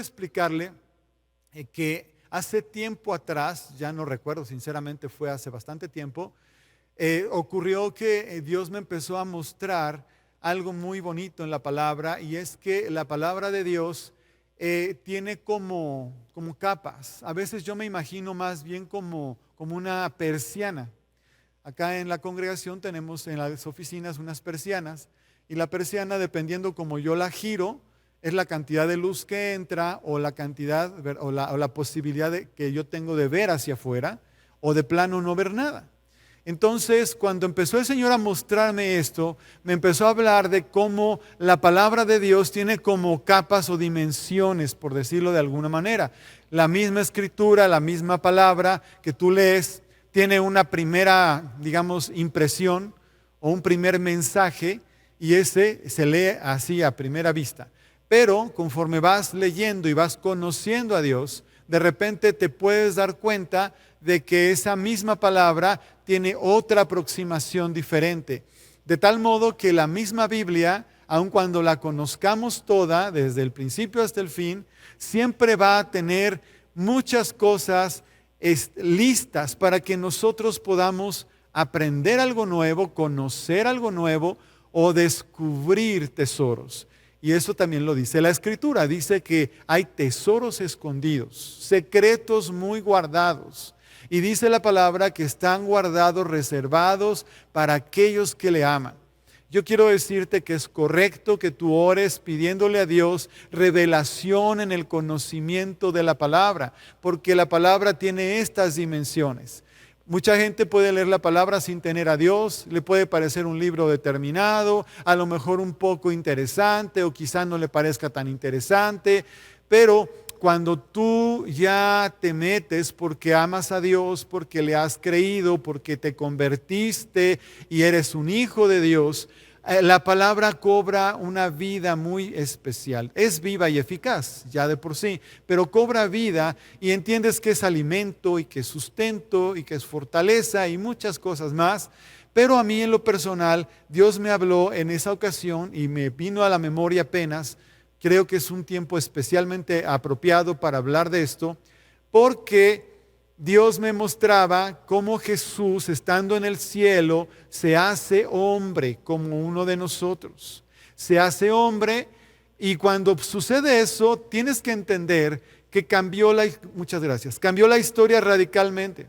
explicarle que hace tiempo atrás, ya no recuerdo, sinceramente fue hace bastante tiempo, ocurrió que Dios me empezó a mostrar algo muy bonito en la palabra, y es que la palabra de Dios tiene como capas. A veces yo me imagino más bien como una persiana. Acá en la congregación tenemos en las oficinas unas persianas, y la persiana, dependiendo como yo la giro, es la cantidad de luz que entra o la cantidad o la posibilidad que yo tengo de ver hacia afuera, o de plano no ver nada. Entonces, cuando empezó el Señor a mostrarme esto, me empezó a hablar de cómo la palabra de Dios tiene como capas o dimensiones, por decirlo de alguna manera. La misma escritura, la misma palabra que tú lees, tiene una primera, digamos, impresión o un primer mensaje, y ese se lee así a primera vista. Pero conforme vas leyendo y vas conociendo a Dios, de repente te puedes dar cuenta de que esa misma palabra tiene otra aproximación diferente. De tal modo que la misma Biblia, aun cuando la conozcamos toda, desde el principio hasta el fin, siempre va a tener muchas cosas listas para que nosotros podamos aprender algo nuevo, conocer algo nuevo o descubrir tesoros. Y eso también lo dice la Escritura. Dice que hay tesoros escondidos, secretos muy guardados. Y dice la palabra que están guardados, reservados para aquellos que le aman. Yo quiero decirte que es correcto que tú ores pidiéndole a Dios revelación en el conocimiento de la palabra, porque la palabra tiene estas dimensiones. Mucha gente puede leer la palabra sin tener a Dios, le puede parecer un libro determinado, a lo mejor un poco interesante o quizá no le parezca tan interesante, pero cuando tú ya te metes porque amas a Dios, porque le has creído, porque te convertiste y eres un hijo de Dios, la palabra cobra una vida muy especial. Es viva y eficaz, ya de por sí, pero cobra vida y entiendes que es alimento y que es sustento y que es fortaleza y muchas cosas más. Pero a mí en lo personal, Dios me habló en esa ocasión y me vino a la memoria apenas. Creo que es un tiempo especialmente apropiado para hablar de esto, porque Dios me mostraba cómo Jesús, estando en el cielo, se hace hombre como uno de nosotros. Se hace hombre, y cuando sucede eso, tienes que entender que cambió la historia radicalmente.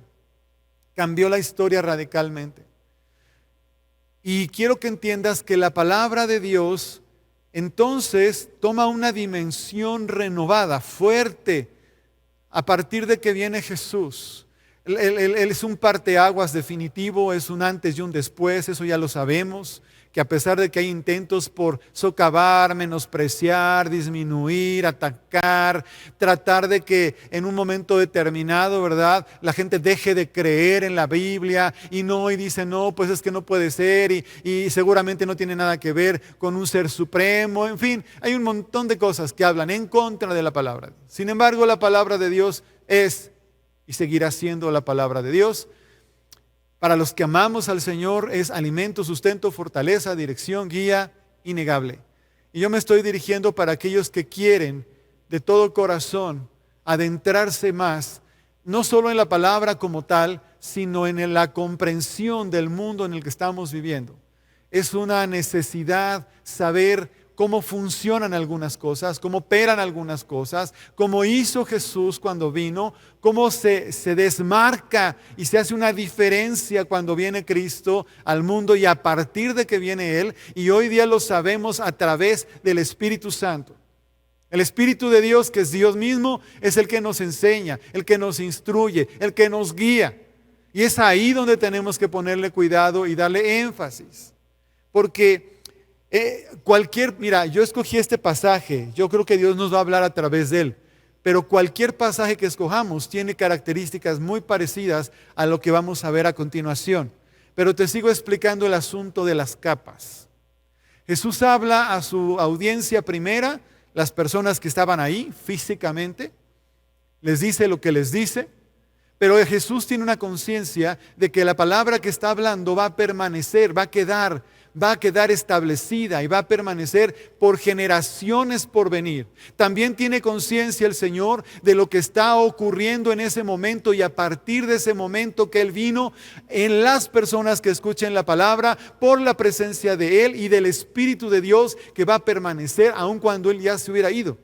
Cambió la historia radicalmente. Y quiero que entiendas que la palabra de Dios entonces toma una dimensión renovada, fuerte, a partir de que viene Jesús. Él es un parteaguas definitivo, es un antes y un después, eso ya lo sabemos, que a pesar de que hay intentos por socavar, menospreciar, disminuir, atacar, tratar de que en un momento determinado, ¿verdad?, la gente deje de creer en la Biblia y dice, no, pues es que no puede ser y seguramente no tiene nada que ver con un ser supremo. En fin, hay un montón de cosas que hablan en contra de la palabra. Sin embargo, la palabra de Dios es y seguirá siendo la palabra de Dios. Para los que amamos al Señor es alimento, sustento, fortaleza, dirección, guía innegable. Y yo me estoy dirigiendo para aquellos que quieren de todo corazón adentrarse más, no solo en la palabra como tal, sino en la comprensión del mundo en el que estamos viviendo. Es una necesidad saber cómo funcionan algunas cosas, cómo operan algunas cosas, cómo hizo Jesús cuando vino, cómo se desmarca y se hace una diferencia cuando viene Cristo al mundo y a partir de que viene Él. Y hoy día lo sabemos a través del Espíritu Santo. El Espíritu de Dios, que es Dios mismo, es el que nos enseña, el que nos instruye, el que nos guía. Y es ahí donde tenemos que ponerle cuidado y darle énfasis. Porque mira, yo escogí este pasaje, yo creo que Dios nos va a hablar a través de él, pero cualquier pasaje que escojamos tiene características muy parecidas a lo que vamos a ver a continuación. Pero te sigo explicando el asunto de las capas. Jesús habla a su audiencia primera, las personas que estaban ahí físicamente, les dice lo que les dice, pero Jesús tiene una conciencia de que la palabra que está hablando va a permanecer, va a quedar va a quedar establecida y va a permanecer por generaciones por venir. También tiene conciencia el Señor de lo que está ocurriendo en ese momento, y a partir de ese momento que Él vino, en las personas que escuchen la palabra, por la presencia de Él y del Espíritu de Dios que va a permanecer aun cuando Él ya se hubiera ido.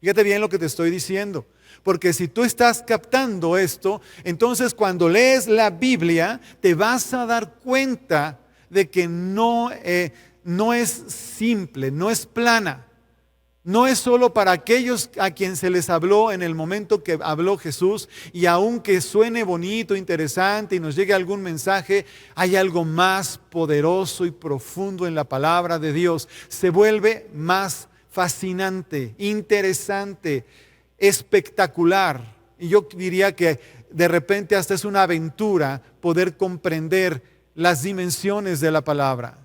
Fíjate bien lo que te estoy diciendo. Porque si tú estás captando esto, entonces cuando lees la Biblia te vas a dar cuenta de que no es simple, no es plana. No es solo para aquellos a quien se les habló en el momento que habló Jesús, y aunque suene bonito, interesante y nos llegue algún mensaje, hay algo más poderoso y profundo en la palabra de Dios. Se vuelve más fascinante, interesante, espectacular. Y yo diría que de repente hasta es una aventura poder comprender las dimensiones de la palabra.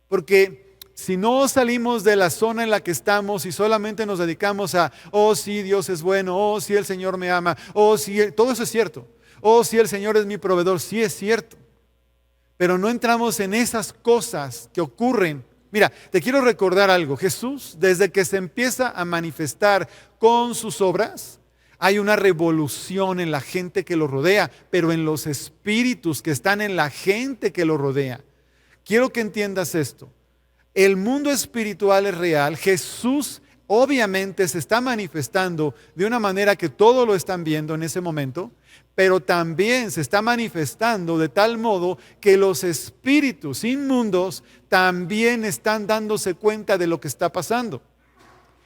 Porque si no salimos de la zona en la que estamos y solamente nos dedicamos a, oh sí, Dios es bueno, oh sí, el Señor me ama, oh sí, todo eso es cierto, oh sí, el Señor es mi proveedor, sí es cierto. Pero no entramos en esas cosas que ocurren. Mira, te quiero recordar algo. Jesús, desde que se empieza a manifestar con sus obras, hay una revolución en la gente que lo rodea, pero en los espíritus que están en la gente que lo rodea. Quiero que entiendas esto. El mundo espiritual es real. Jesús obviamente se está manifestando de una manera que todos lo están viendo en ese momento, pero también se está manifestando de tal modo que los espíritus inmundos también están dándose cuenta de lo que está pasando.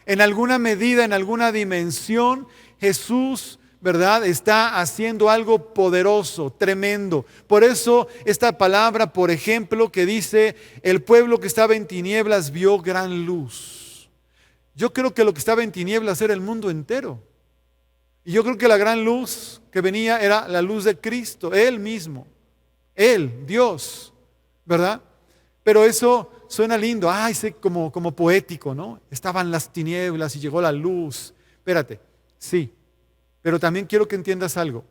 En alguna medida, en alguna dimensión, Jesús, ¿verdad?, está haciendo algo poderoso, tremendo. Por eso esta palabra, por ejemplo, que dice, el pueblo que estaba en tinieblas vio gran luz. Yo creo que lo que estaba en tinieblas era el mundo entero. Y yo creo que la gran luz que venía era la luz de Cristo, Él mismo, Él, Dios, ¿verdad? Pero eso suena lindo, como poético, ¿no? Estaban las tinieblas y llegó la luz. Espérate, sí, pero también quiero que entiendas algo.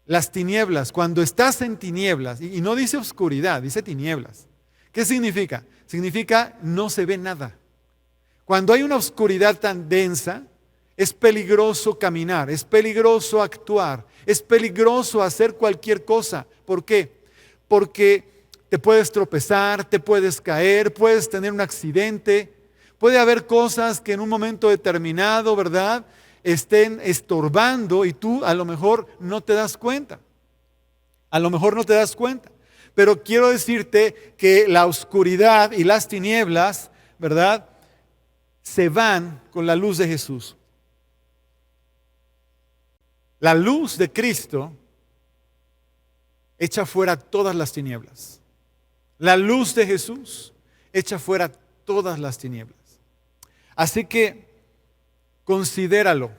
Las tinieblas, cuando estás en tinieblas, y no dice oscuridad, dice tinieblas. ¿Qué significa? Significa no se ve nada. Cuando hay una oscuridad tan densa, es peligroso caminar, es peligroso actuar, es peligroso hacer cualquier cosa. ¿Por qué? Porque te puedes tropezar, te puedes caer, puedes tener un accidente, puede haber cosas que en un momento determinado, ¿verdad?, estén estorbando y tú a lo mejor no te das cuenta. A lo mejor no te das cuenta. Pero quiero decirte que la oscuridad y las tinieblas, ¿verdad?, se van con la luz de Jesús. La luz de Cristo echa fuera todas las tinieblas. La luz de Jesús echa fuera todas las tinieblas. Así que considéralo.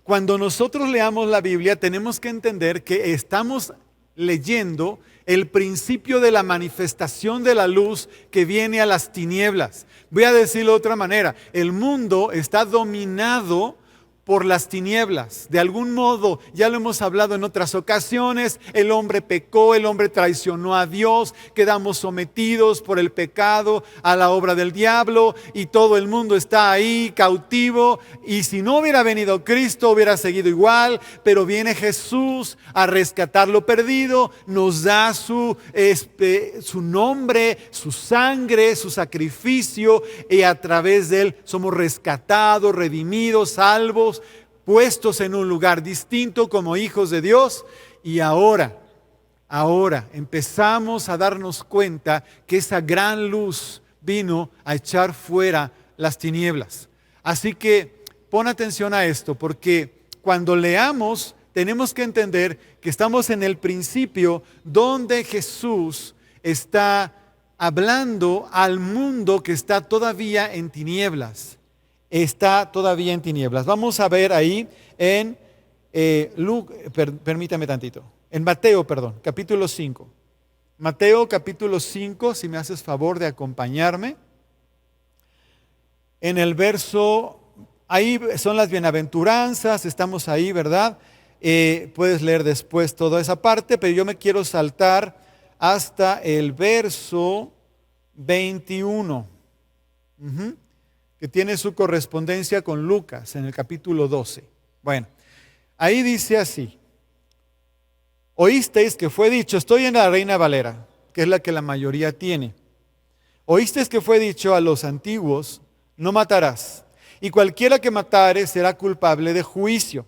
Cuando nosotros leamos la Biblia tenemos que entender que estamos leyendo el principio de la manifestación de la luz que viene a las tinieblas. Voy a decirlo de otra manera. El mundo está dominado por las tinieblas. De algún modo, ya lo hemos hablado en otras ocasiones, el hombre pecó, el hombre traicionó a Dios, quedamos sometidos por el pecado a la obra del diablo y todo el mundo está ahí cautivo. Y si no hubiera venido Cristo, hubiera seguido igual, pero viene Jesús a rescatar lo perdido, nos da su nombre, su sangre, su sacrificio, y a través de Él somos rescatados, redimidos, salvos, puestos en un lugar distinto como hijos de Dios. Y ahora empezamos a darnos cuenta que esa gran luz vino a echar fuera las tinieblas. Así que pon atención a esto, porque cuando leamos tenemos que entender que estamos en el principio donde Jesús está hablando al mundo que está todavía en tinieblas. Está todavía en tinieblas. Vamos a ver ahí en permítame tantito. En Mateo, capítulo 5. Mateo capítulo 5, si me haces favor de acompañarme. En el verso, ahí son las bienaventuranzas, estamos ahí, ¿verdad? Puedes leer después toda esa parte, pero yo me quiero saltar hasta el verso 21, que tiene su correspondencia con Lucas en el capítulo 12. Bueno, ahí dice así: oísteis que fue dicho, estoy en la Reina Valera, que es la que la mayoría tiene. Oísteis que fue dicho a los antiguos, no matarás, y cualquiera que matare será culpable de juicio.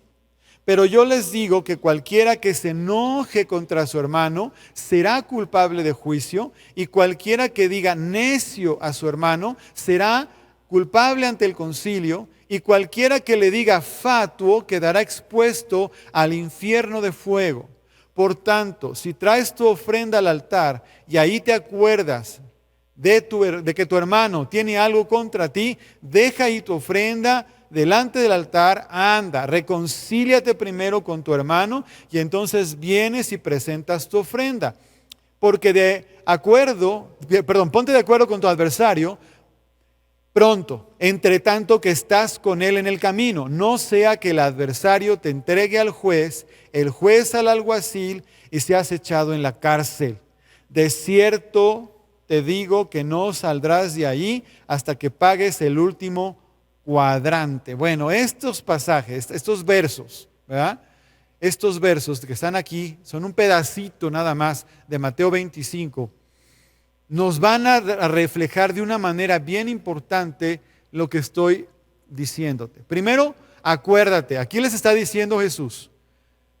Pero yo les digo que cualquiera que se enoje contra su hermano será culpable de juicio, y cualquiera que diga necio a su hermano será culpable ante el concilio, y cualquiera que le diga fatuo quedará expuesto al infierno de fuego. Por tanto, si traes tu ofrenda al altar y ahí te acuerdas de que tu hermano tiene algo contra ti, deja ahí tu ofrenda delante del altar, anda, reconcíliate primero con tu hermano y entonces vienes y presentas tu ofrenda. Porque ponte de acuerdo con tu adversario pronto, entre tanto que estás con él en el camino, no sea que el adversario te entregue al juez, el juez al alguacil y seas echado en la cárcel. De cierto te digo que no saldrás de ahí hasta que pagues el último cuadrante. Bueno, estos pasajes, estos versos, ¿verdad? Estos versos que están aquí son un pedacito nada más de Mateo 25. Nos van a reflejar de una manera bien importante lo que estoy diciéndote. Primero, acuérdate, aquí les está diciendo Jesús: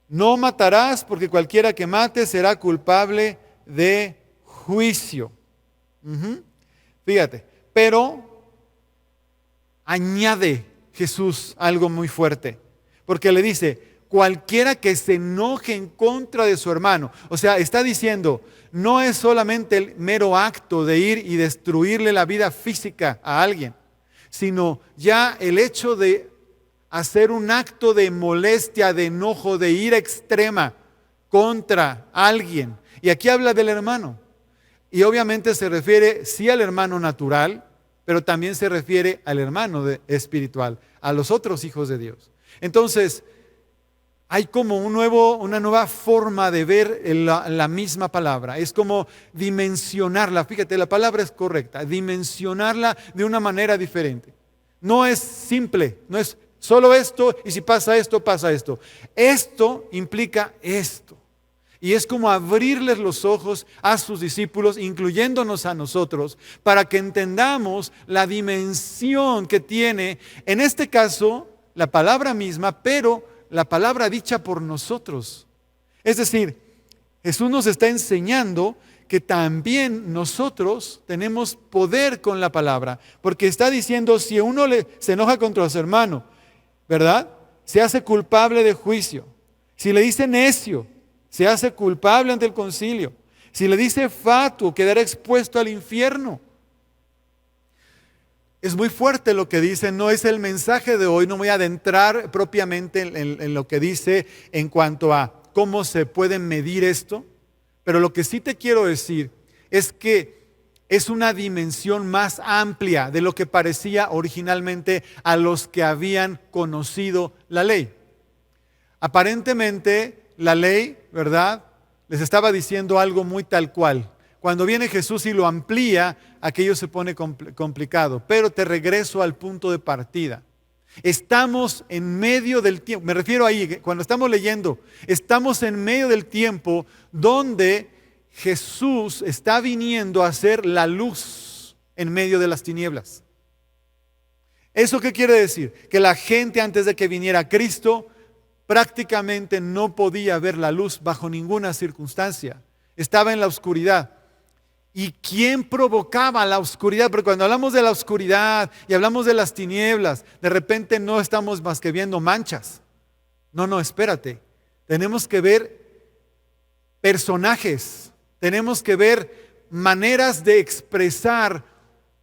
no matarás, porque cualquiera que mate será culpable de juicio. Fíjate, pero añade Jesús algo muy fuerte, porque le dice: cualquiera que se enoje en contra de su hermano. O sea, está diciendo, no es solamente el mero acto de ir y destruirle la vida física a alguien, sino ya el hecho de hacer un acto de molestia, de enojo, de ira extrema contra alguien. Y aquí habla del hermano. Y obviamente se refiere sí al hermano natural, pero también se refiere al hermano espiritual, a los otros hijos de Dios. Entonces, hay como una nueva forma de ver la misma palabra. Es como dimensionarla. Fíjate, la palabra es correcta. Dimensionarla de una manera diferente. No es simple, no es solo esto y si pasa esto, pasa esto. Esto implica esto. Y es como abrirles los ojos a sus discípulos, incluyéndonos a nosotros, para que entendamos la dimensión que tiene, en este caso, la palabra misma, pero la palabra dicha por nosotros. Es decir, Jesús nos está enseñando que también nosotros tenemos poder con la palabra, porque está diciendo, si uno se enoja contra su hermano, ¿verdad? Se hace culpable de juicio. Si le dice necio, se hace culpable ante el concilio. Si le dice fatuo, quedará expuesto al infierno. Es muy fuerte lo que dice, no es el mensaje de hoy, no voy a adentrar propiamente en lo que dice en cuanto a cómo se puede medir esto, pero lo que sí te quiero decir es que es una dimensión más amplia de lo que parecía originalmente a los que habían conocido la ley. Aparentemente la ley, ¿verdad?, les estaba diciendo algo muy tal cual. Cuando viene Jesús y lo amplía, aquello se pone complicado. Pero te regreso al punto de partida. Estamos en medio del tiempo, me refiero ahí, cuando estamos leyendo, estamos en medio del tiempo donde Jesús está viniendo a ser la luz en medio de las tinieblas. ¿Eso qué quiere decir? Que la gente antes de que viniera Cristo prácticamente no podía ver la luz bajo ninguna circunstancia. Estaba en la oscuridad. ¿Y quién provocaba la oscuridad? Porque cuando hablamos de la oscuridad y hablamos de las tinieblas, de repente no estamos más que viendo manchas. No, espérate. Tenemos que ver personajes. Tenemos que ver maneras de expresar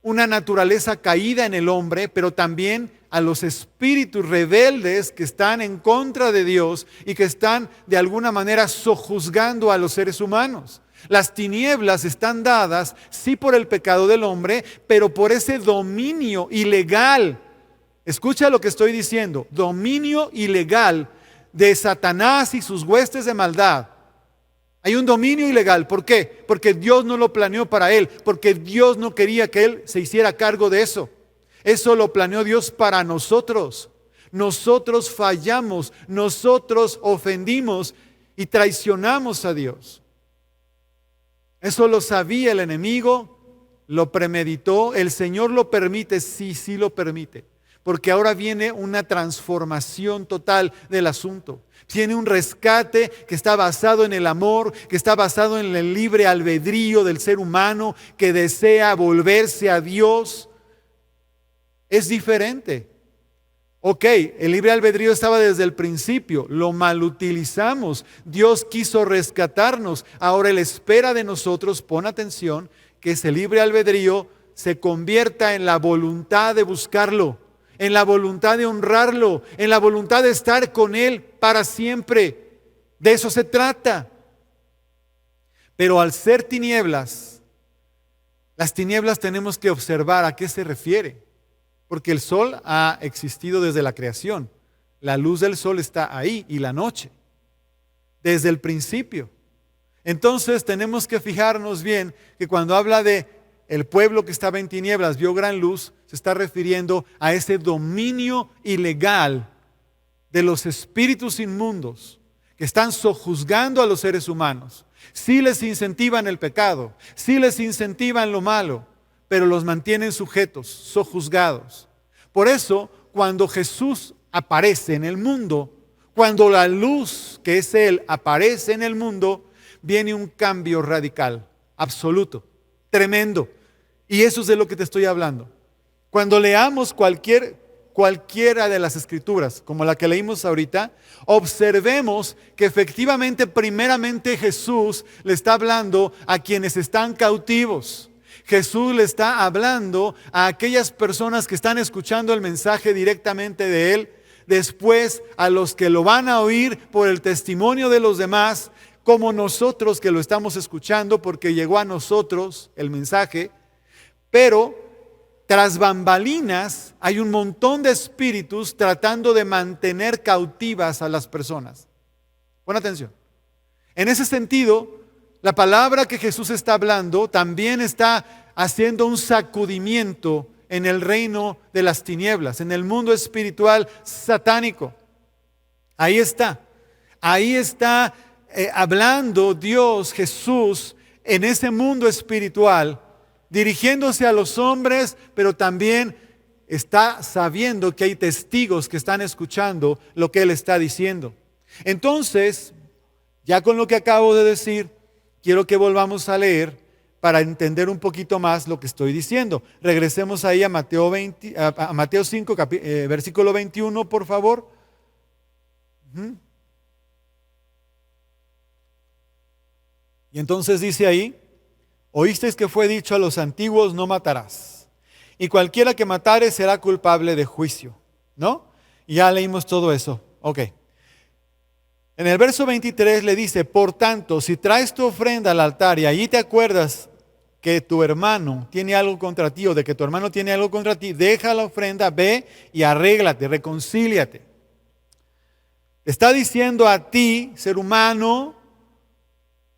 una naturaleza caída en el hombre, pero también a los espíritus rebeldes que están en contra de Dios y que están de alguna manera sojuzgando a los seres humanos. Las tinieblas están dadas, sí, por el pecado del hombre, pero por ese dominio ilegal. Escucha lo que estoy diciendo, dominio ilegal de Satanás y sus huestes de maldad, Hay un dominio ilegal. ¿Por qué? Porque Dios no lo planeó para él, porque Dios no quería que él se hiciera cargo de eso. Eso lo planeó Dios para nosotros. Nosotros fallamos, nosotros ofendimos y traicionamos a Dios. Eso lo sabía el enemigo, lo premeditó, el Señor lo permite, sí lo permite. Porque ahora viene una transformación total del asunto. Tiene un rescate que está basado en el amor, que está basado en el libre albedrío del ser humano que desea volverse a Dios. Es diferente. Ok, el libre albedrío estaba desde el principio, lo malutilizamos. Dios quiso rescatarnos. Ahora Él espera de nosotros, pon atención, que ese libre albedrío se convierta en la voluntad de buscarlo, en la voluntad de honrarlo, en la voluntad de estar con Él para siempre. De eso se trata. Pero al ser tinieblas, las tinieblas tenemos que observar a qué se refiere. Porque el sol ha existido desde la creación. La luz del sol está ahí y la noche, desde el principio. Entonces tenemos que fijarnos bien que cuando habla de el pueblo que estaba en tinieblas vio gran luz, se está refiriendo a ese dominio ilegal de los espíritus inmundos que están sojuzgando a los seres humanos. Sí les incentivan el pecado, sí les incentivan lo malo, pero los mantienen sujetos, sojuzgados. Por eso, cuando Jesús aparece en el mundo, cuando la luz que es Él aparece en el mundo, viene un cambio radical, absoluto, tremendo. Y eso es de lo que te estoy hablando. Cuando leamos cualquiera de las escrituras, como la que leímos ahorita, observemos que efectivamente, primeramente Jesús le está hablando a quienes están cautivos. Jesús le está hablando a aquellas personas que están escuchando el mensaje directamente de Él, después a los que lo van a oír por el testimonio de los demás, como nosotros que lo estamos escuchando porque llegó a nosotros el mensaje, pero tras bambalinas hay un montón de espíritus tratando de mantener cautivas a las personas. Pon atención. En ese sentido, la palabra que Jesús está hablando también está haciendo un sacudimiento en el reino de las tinieblas, en el mundo espiritual satánico. Ahí está hablando Dios, Jesús, en ese mundo espiritual, dirigiéndose a los hombres, pero también está sabiendo que hay testigos que están escuchando lo que Él está diciendo. Entonces, ya con lo que acabo de decir, quiero que volvamos a leer para entender un poquito más lo que estoy diciendo. Regresemos ahí a Mateo 5, versículo 21, por favor. Y entonces dice ahí: oísteis que fue dicho a los antiguos, no matarás, y cualquiera que matare será culpable de juicio, ¿no? Y ya leímos todo eso, ok. En el verso 23 le dice: por tanto, si traes tu ofrenda al altar y allí te acuerdas que tu hermano tiene algo contra ti, o de que tu hermano tiene algo contra ti, deja la ofrenda, ve y arréglate, reconcíliate. Está diciendo a ti, ser humano,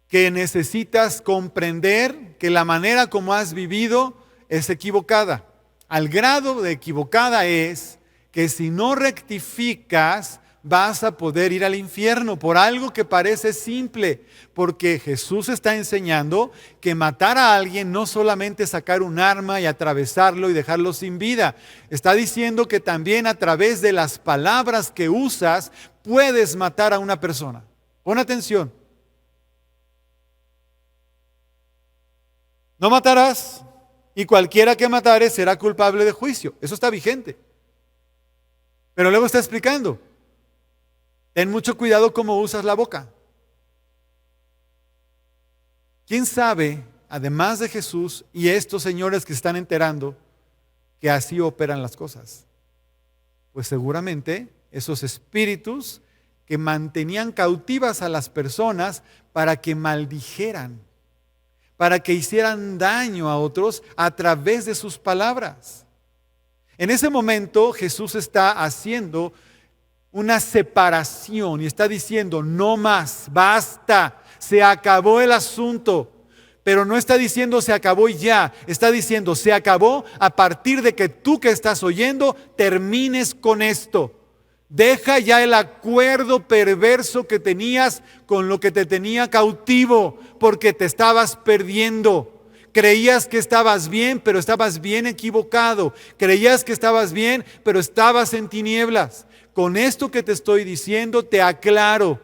que necesitas comprender que la manera como has vivido es equivocada. Al grado de equivocada es que si no rectificas, vas a poder ir al infierno por algo que parece simple, porque Jesús está enseñando que matar a alguien no solamente es sacar un arma y atravesarlo y dejarlo sin vida. Está diciendo que también a través de las palabras que usas puedes matar a una persona. Pon atención. No matarás, y cualquiera que matare será culpable de juicio. Eso está vigente. Pero luego está explicando: ten mucho cuidado cómo usas la boca. ¿Quién sabe, además de Jesús y estos señores que están enterando, que así operan las cosas? Pues seguramente esos espíritus que mantenían cautivas a las personas para que maldijeran, para que hicieran daño a otros a través de sus palabras. En ese momento Jesús está haciendo una separación y está diciendo: no más, basta, se acabó el asunto. Pero no está diciendo se acabó y ya, está diciendo se acabó a partir de que tú que estás oyendo termines con esto. Deja ya el acuerdo perverso que tenías con lo que te tenía cautivo, porque te estabas perdiendo. Creías que estabas bien, pero estabas bien equivocado. Creías que estabas bien, pero estabas en tinieblas. Con esto que te estoy diciendo te aclaro,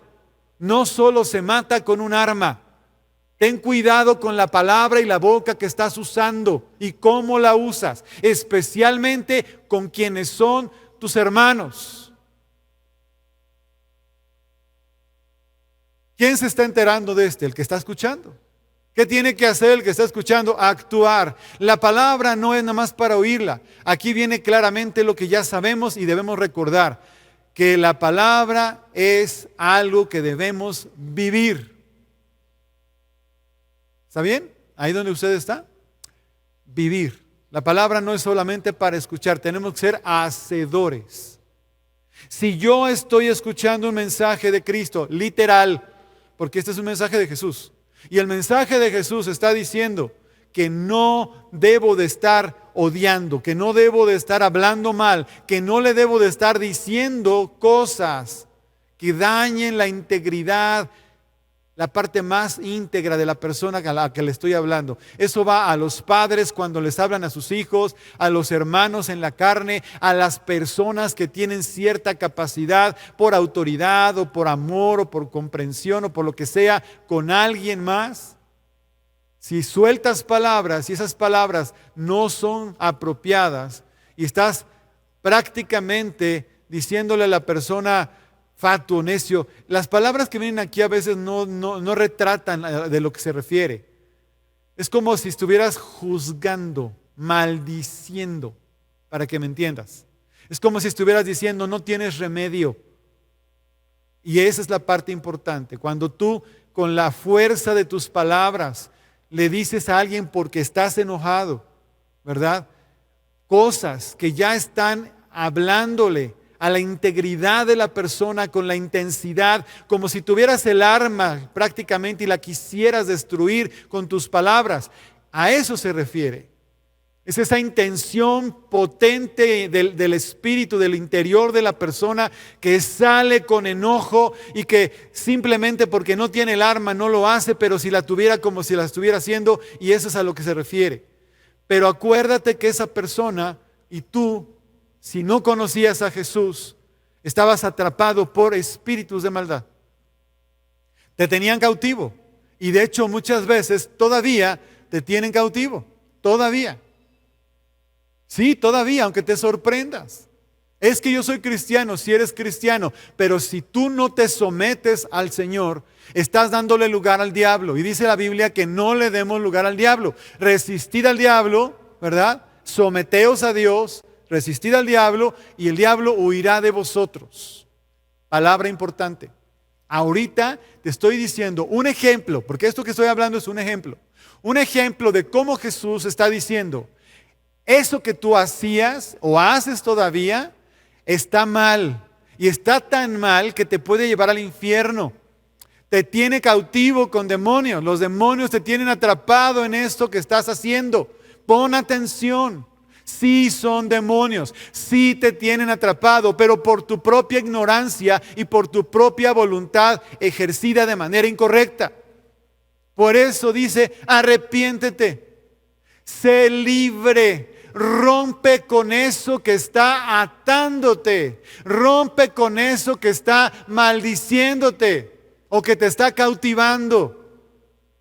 no solo se mata con un arma. Ten cuidado con la palabra y la boca que estás usando y cómo la usas, especialmente con quienes son tus hermanos. ¿Quién se está enterando de este? El que está escuchando. ¿Qué tiene que hacer el que está escuchando? Actuar. La palabra no es nada más para oírla. Aquí viene claramente lo que ya sabemos y debemos recordar, que la palabra es algo que debemos vivir. ¿Está bien? Ahí donde usted está. Vivir. La palabra no es solamente para escuchar, tenemos que ser hacedores. Si yo estoy escuchando un mensaje de Cristo, literal, porque este es un mensaje de Jesús, y el mensaje de Jesús está diciendo que no debo de estar odiando, que no debo de estar hablando mal, que no le debo de estar diciendo cosas que dañen la integridad, la parte más íntegra de la persona a la que le estoy hablando. Eso va a los padres cuando les hablan a sus hijos, a los hermanos en la carne, a las personas que tienen cierta capacidad por autoridad o por amor o por comprensión o por lo que sea con alguien más. Si sueltas palabras y esas palabras no son apropiadas y estás prácticamente diciéndole a la persona fatuo, necio, las palabras que vienen aquí a veces no retratan de lo que se refiere. Es como si estuvieras juzgando, maldiciendo, para que me entiendas. Es como si estuvieras diciendo no tienes remedio. Y esa es la parte importante. Cuando tú con la fuerza de tus palabras le dices a alguien porque estás enojado, ¿verdad? Cosas que ya están hablándole a la integridad de la persona con la intensidad, como si tuvieras el arma prácticamente y la quisieras destruir con tus palabras. A eso se refiere. Es esa intención potente del espíritu, del interior de la persona que sale con enojo y que simplemente porque no tiene el arma no lo hace, pero si la tuviera como si la estuviera haciendo, y eso es a lo que se refiere. Pero acuérdate que esa persona y tú, si no conocías a Jesús, estabas atrapado por espíritus de maldad. Te tenían cautivo. Y de hecho muchas veces todavía te tienen cautivo. Todavía. Sí, todavía, aunque te sorprendas. Es que yo soy cristiano, si eres cristiano. Pero si tú no te sometes al Señor, estás dándole lugar al diablo. Y dice la Biblia que no le demos lugar al diablo. Resistid al diablo, ¿verdad? Someteos a Dios. Resistid al diablo y el diablo huirá de vosotros. Palabra importante. Ahorita te estoy diciendo un ejemplo, porque esto que estoy hablando es un ejemplo. Un ejemplo de cómo Jesús está diciendo, eso que tú hacías o haces todavía está mal. Y está tan mal que te puede llevar al infierno. Te tiene cautivo con demonios. Los demonios te tienen atrapado en esto que estás haciendo. Pon atención. Sí son demonios, sí te tienen atrapado, pero por tu propia ignorancia y por tu propia voluntad ejercida de manera incorrecta. Por eso dice, arrepiéntete, sé libre, rompe con eso que está atándote, rompe con eso que está maldiciéndote o que te está cautivando.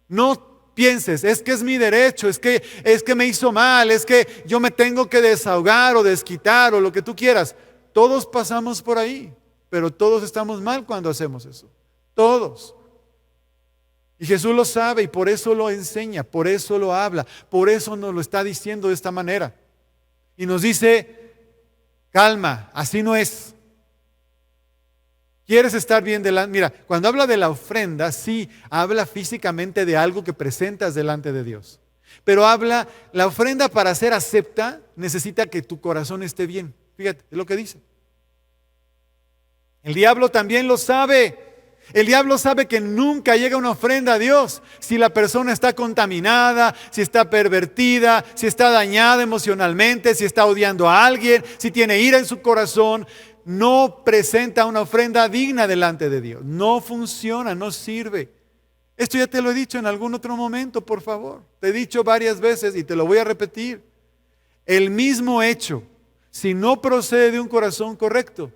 No pienses, es que es mi derecho, es que me hizo mal, es que yo me tengo que desahogar o desquitar o lo que tú quieras. Todos pasamos por ahí, pero todos estamos mal cuando hacemos eso. Todos. Y Jesús lo sabe y por eso lo enseña, por eso lo habla, por eso nos lo está diciendo de esta manera. Y nos dice, calma, así no es. ¿Quieres estar bien delante? Mira, cuando habla de la ofrenda, sí, habla físicamente de algo que presentas delante de Dios. Pero la ofrenda para ser acepta, necesita que tu corazón esté bien. Fíjate, es lo que dice. El diablo también lo sabe. El diablo sabe que nunca llega una ofrenda a Dios si la persona está contaminada, si está pervertida, si está dañada emocionalmente, si está odiando a alguien, si tiene ira en su corazón. No presenta una ofrenda digna delante de Dios. No funciona, no sirve. Esto ya te lo he dicho en algún otro momento, por favor. Te he dicho varias veces y te lo voy a repetir. El mismo hecho, si no procede de un corazón correcto,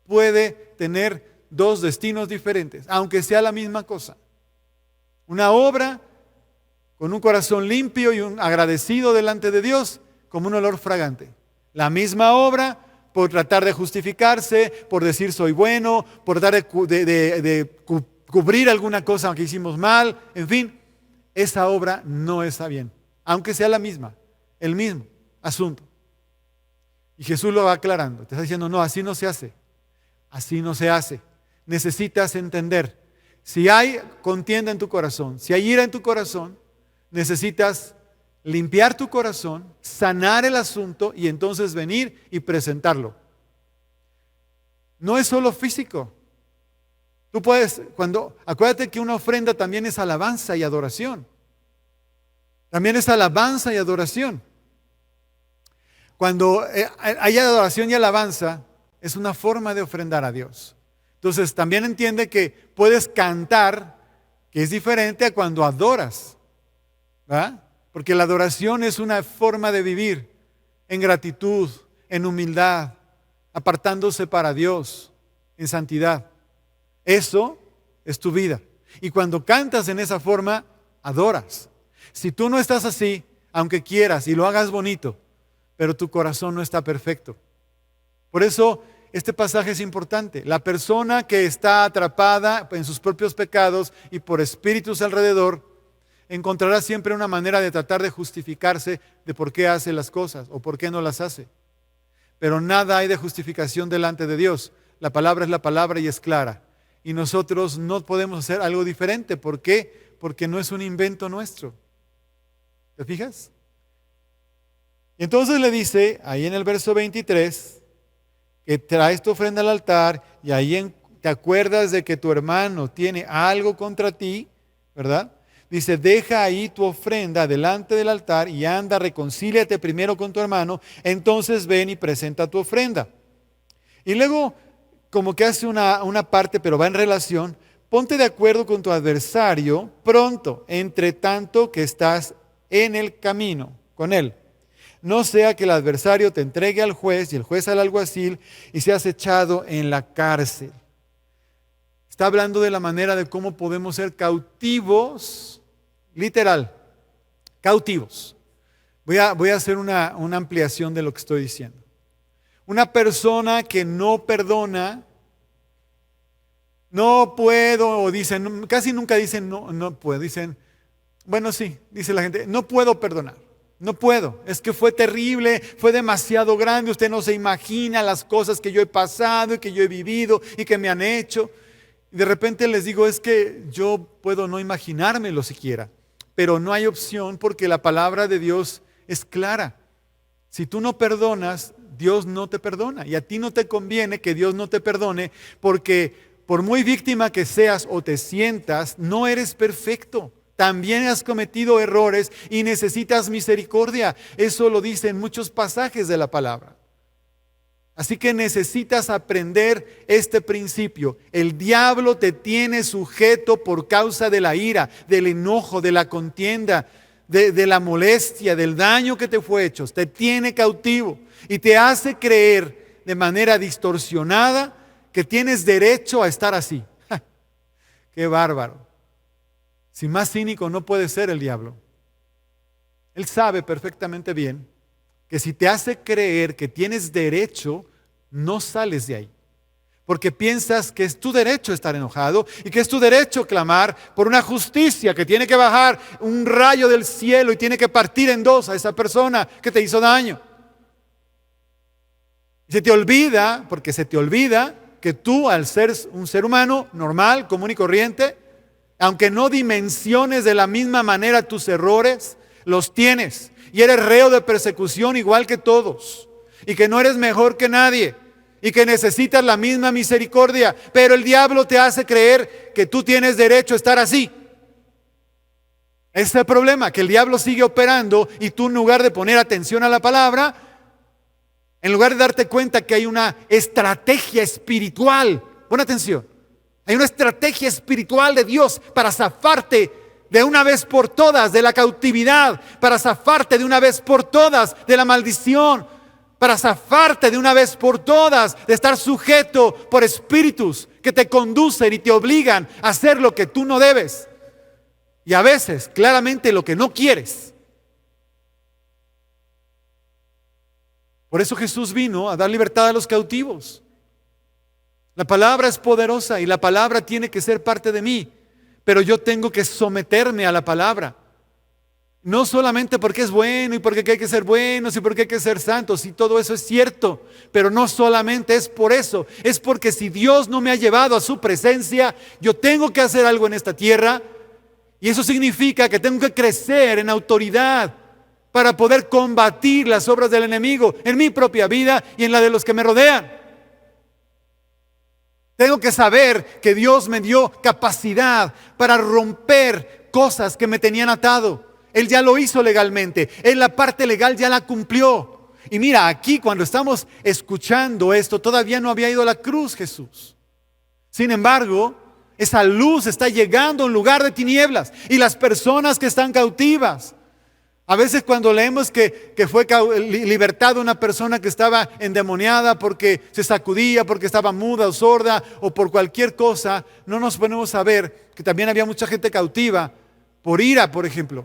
puede tener dos destinos diferentes, aunque sea la misma cosa. Una obra con un corazón limpio y un agradecido delante de Dios, como un olor fragante. La misma obra por tratar de justificarse, por decir soy bueno, por tratar de cubrir alguna cosa que hicimos mal, en fin, esa obra no está bien, aunque sea la misma, el mismo asunto. Y Jesús lo va aclarando, te está diciendo, no, así no se hace, así no se hace. Necesitas entender, si hay contienda en tu corazón, si hay ira en tu corazón, necesitas limpiar tu corazón, sanar el asunto y entonces venir y presentarlo. No es solo físico. Tú puedes, acuérdate que una ofrenda también es alabanza y adoración. También es alabanza y adoración. Cuando hay adoración y alabanza, es una forma de ofrendar a Dios. Entonces también entiende que puedes cantar, que es diferente a cuando adoras, ¿verdad? Porque la adoración es una forma de vivir en gratitud, en humildad, apartándose para Dios, en santidad. Eso es tu vida. Y cuando cantas en esa forma, adoras. Si tú no estás así, aunque quieras y lo hagas bonito, pero tu corazón no está perfecto. Por eso este pasaje es importante. La persona que está atrapada en sus propios pecados y por espíritus alrededor, encontrará siempre una manera de tratar de justificarse de por qué hace las cosas o por qué no las hace. Pero nada hay de justificación delante de Dios. La palabra es la palabra y es clara. Y nosotros no podemos hacer algo diferente. ¿Por qué? Porque no es un invento nuestro. ¿Te fijas? Y entonces le dice, ahí en el verso 23, que traes tu ofrenda al altar y ahí te acuerdas de que tu hermano tiene algo contra ti, ¿verdad? Dice, deja ahí tu ofrenda delante del altar y anda, reconcíliate primero con tu hermano, entonces ven y presenta tu ofrenda. Y luego, como que hace una parte, pero va en relación, ponte de acuerdo con tu adversario pronto, entre tanto que estás en el camino con él. No sea que el adversario te entregue al juez y el juez al alguacil y seas echado en la cárcel. Está hablando de la manera de cómo podemos ser cautivos, literal, cautivos. Voy a hacer una ampliación de lo que estoy diciendo. Una persona que no perdona, no puedo, o dicen, casi nunca dicen no puedo, dicen, bueno sí, dice la gente, no puedo perdonar. No puedo, es que fue terrible, fue demasiado grande, usted no se imagina las cosas que yo he pasado y que yo he vivido y que me han hecho. Y de repente les digo, es que yo puedo no imaginármelo siquiera, pero no hay opción porque la palabra de Dios es clara. Si tú no perdonas, Dios no te perdona y a ti no te conviene que Dios no te perdone porque por muy víctima que seas o te sientas, no eres perfecto. También has cometido errores y necesitas misericordia. Eso lo dice en muchos pasajes de la palabra. Así que necesitas aprender este principio. El diablo te tiene sujeto por causa de la ira, del enojo, de la contienda, de la molestia, del daño que te fue hecho. Te tiene cautivo y te hace creer de manera distorsionada que tienes derecho a estar así. ¡Ja! ¡Qué bárbaro! Si más cínico no puede ser el diablo. Él sabe perfectamente bien que si te hace creer que tienes derecho, no sales de ahí. Porque piensas que es tu derecho estar enojado y que es tu derecho clamar por una justicia que tiene que bajar un rayo del cielo y tiene que partir en dos a esa persona que te hizo daño. Se te olvida, porque se te olvida que tú al ser un ser humano normal, común y corriente, aunque no dimensiones de la misma manera tus errores, los tienes. Y eres reo de persecución igual que todos. Y que no eres mejor que nadie. y que necesitas la misma misericordia, pero el diablo te hace creer que tú tienes derecho a estar así. Ese es el problema, que el diablo sigue operando y tú, en lugar de poner atención a la palabra, en lugar de darte cuenta que hay una estrategia espiritual, pon atención, hay una estrategia espiritual de Dios para zafarte de una vez por todas de la cautividad, para zafarte de una vez por todas de la maldición, para zafarte de una vez por todas de estar sujeto por espíritus que te conducen y te obligan a hacer lo que tú no debes. Y a veces, claramente, lo que no quieres. Por eso Jesús vino a dar libertad a los cautivos. La palabra es poderosa y la palabra tiene que ser parte de mí, pero yo tengo que someterme a la palabra. No solamente porque es bueno y porque hay que ser buenos y porque hay que ser santos, y todo eso es cierto, pero no solamente es por eso, es porque si Dios no me ha llevado a su presencia, yo tengo que hacer algo en esta tierra, y eso significa que tengo que crecer en autoridad para poder combatir las obras del enemigo en mi propia vida y en la de los que me rodean. Tengo que saber que Dios me dio capacidad para romper cosas que me tenían atado. Él ya lo hizo legalmente. Él la parte legal ya la cumplió. Y mira, aquí cuando estamos escuchando esto, todavía no había ido a la cruz Jesús. Sin embargo, esa luz está llegando a un lugar de tinieblas. Y las personas que están cautivas, a veces cuando leemos que fue libertada una persona que estaba endemoniada porque se sacudía, porque estaba muda o sorda o por cualquier cosa, no nos ponemos a ver que también había mucha gente cautiva por ira, por ejemplo.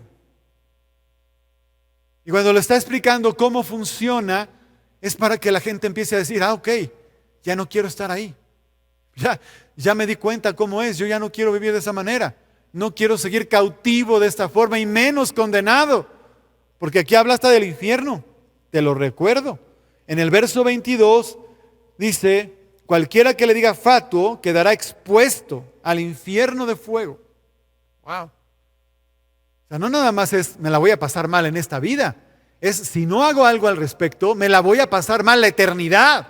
Y cuando le está explicando cómo funciona, es para que la gente empiece a decir, ok, ya no quiero estar ahí. Ya me di cuenta cómo es, yo ya no quiero vivir de esa manera. No quiero seguir cautivo de esta forma y menos condenado. Porque aquí habla hasta del infierno, te lo recuerdo. En el verso 22 dice, cualquiera que le diga fatuo quedará expuesto al infierno de fuego. Wow. O sea, no nada más es, me la voy a pasar mal en esta vida. Es, si no hago algo al respecto, me la voy a pasar mal la eternidad.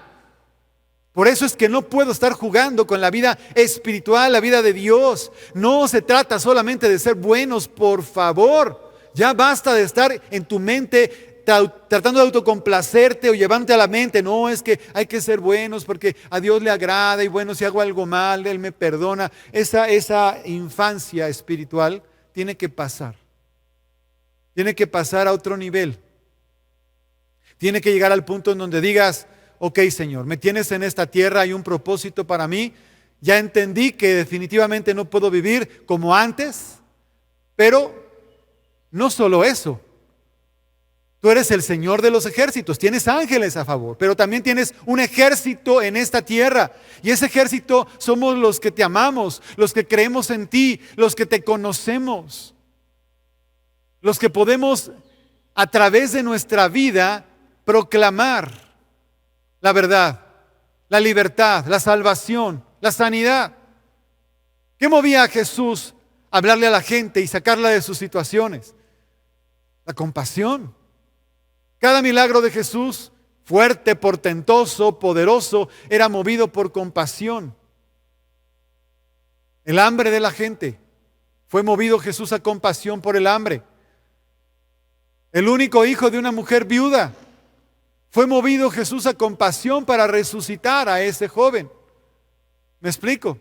Por eso es que no puedo estar jugando con la vida espiritual, la vida de Dios. No se trata solamente de ser buenos, por favor. Ya basta de estar en tu mente tratando de autocomplacerte o llevándote a la mente. No, es que hay que ser buenos porque a Dios le agrada y bueno, si hago algo mal, Él me perdona. Esa infancia espiritual tiene que pasar. Tiene que pasar a otro nivel. Tiene que llegar al punto en donde digas, ok, Señor, me tienes en esta tierra, hay un propósito para mí. Ya entendí que definitivamente no puedo vivir como antes, pero no solo eso. Tú eres el Señor de los ejércitos, tienes ángeles a favor, pero también tienes un ejército en esta tierra. Y ese ejército somos los que te amamos, los que creemos en ti, los que te conocemos, los que podemos a través de nuestra vida proclamar la verdad, la libertad, la salvación, la sanidad. ¿Qué movía a Jesús a hablarle a la gente y sacarla de sus situaciones? La compasión. Cada milagro de Jesús, fuerte, portentoso, poderoso, era movido por compasión. El hambre de la gente, fue movido Jesús a compasión por el hambre. El único hijo de una mujer viuda, fue movido Jesús a compasión para resucitar a ese joven. ¿Me explico?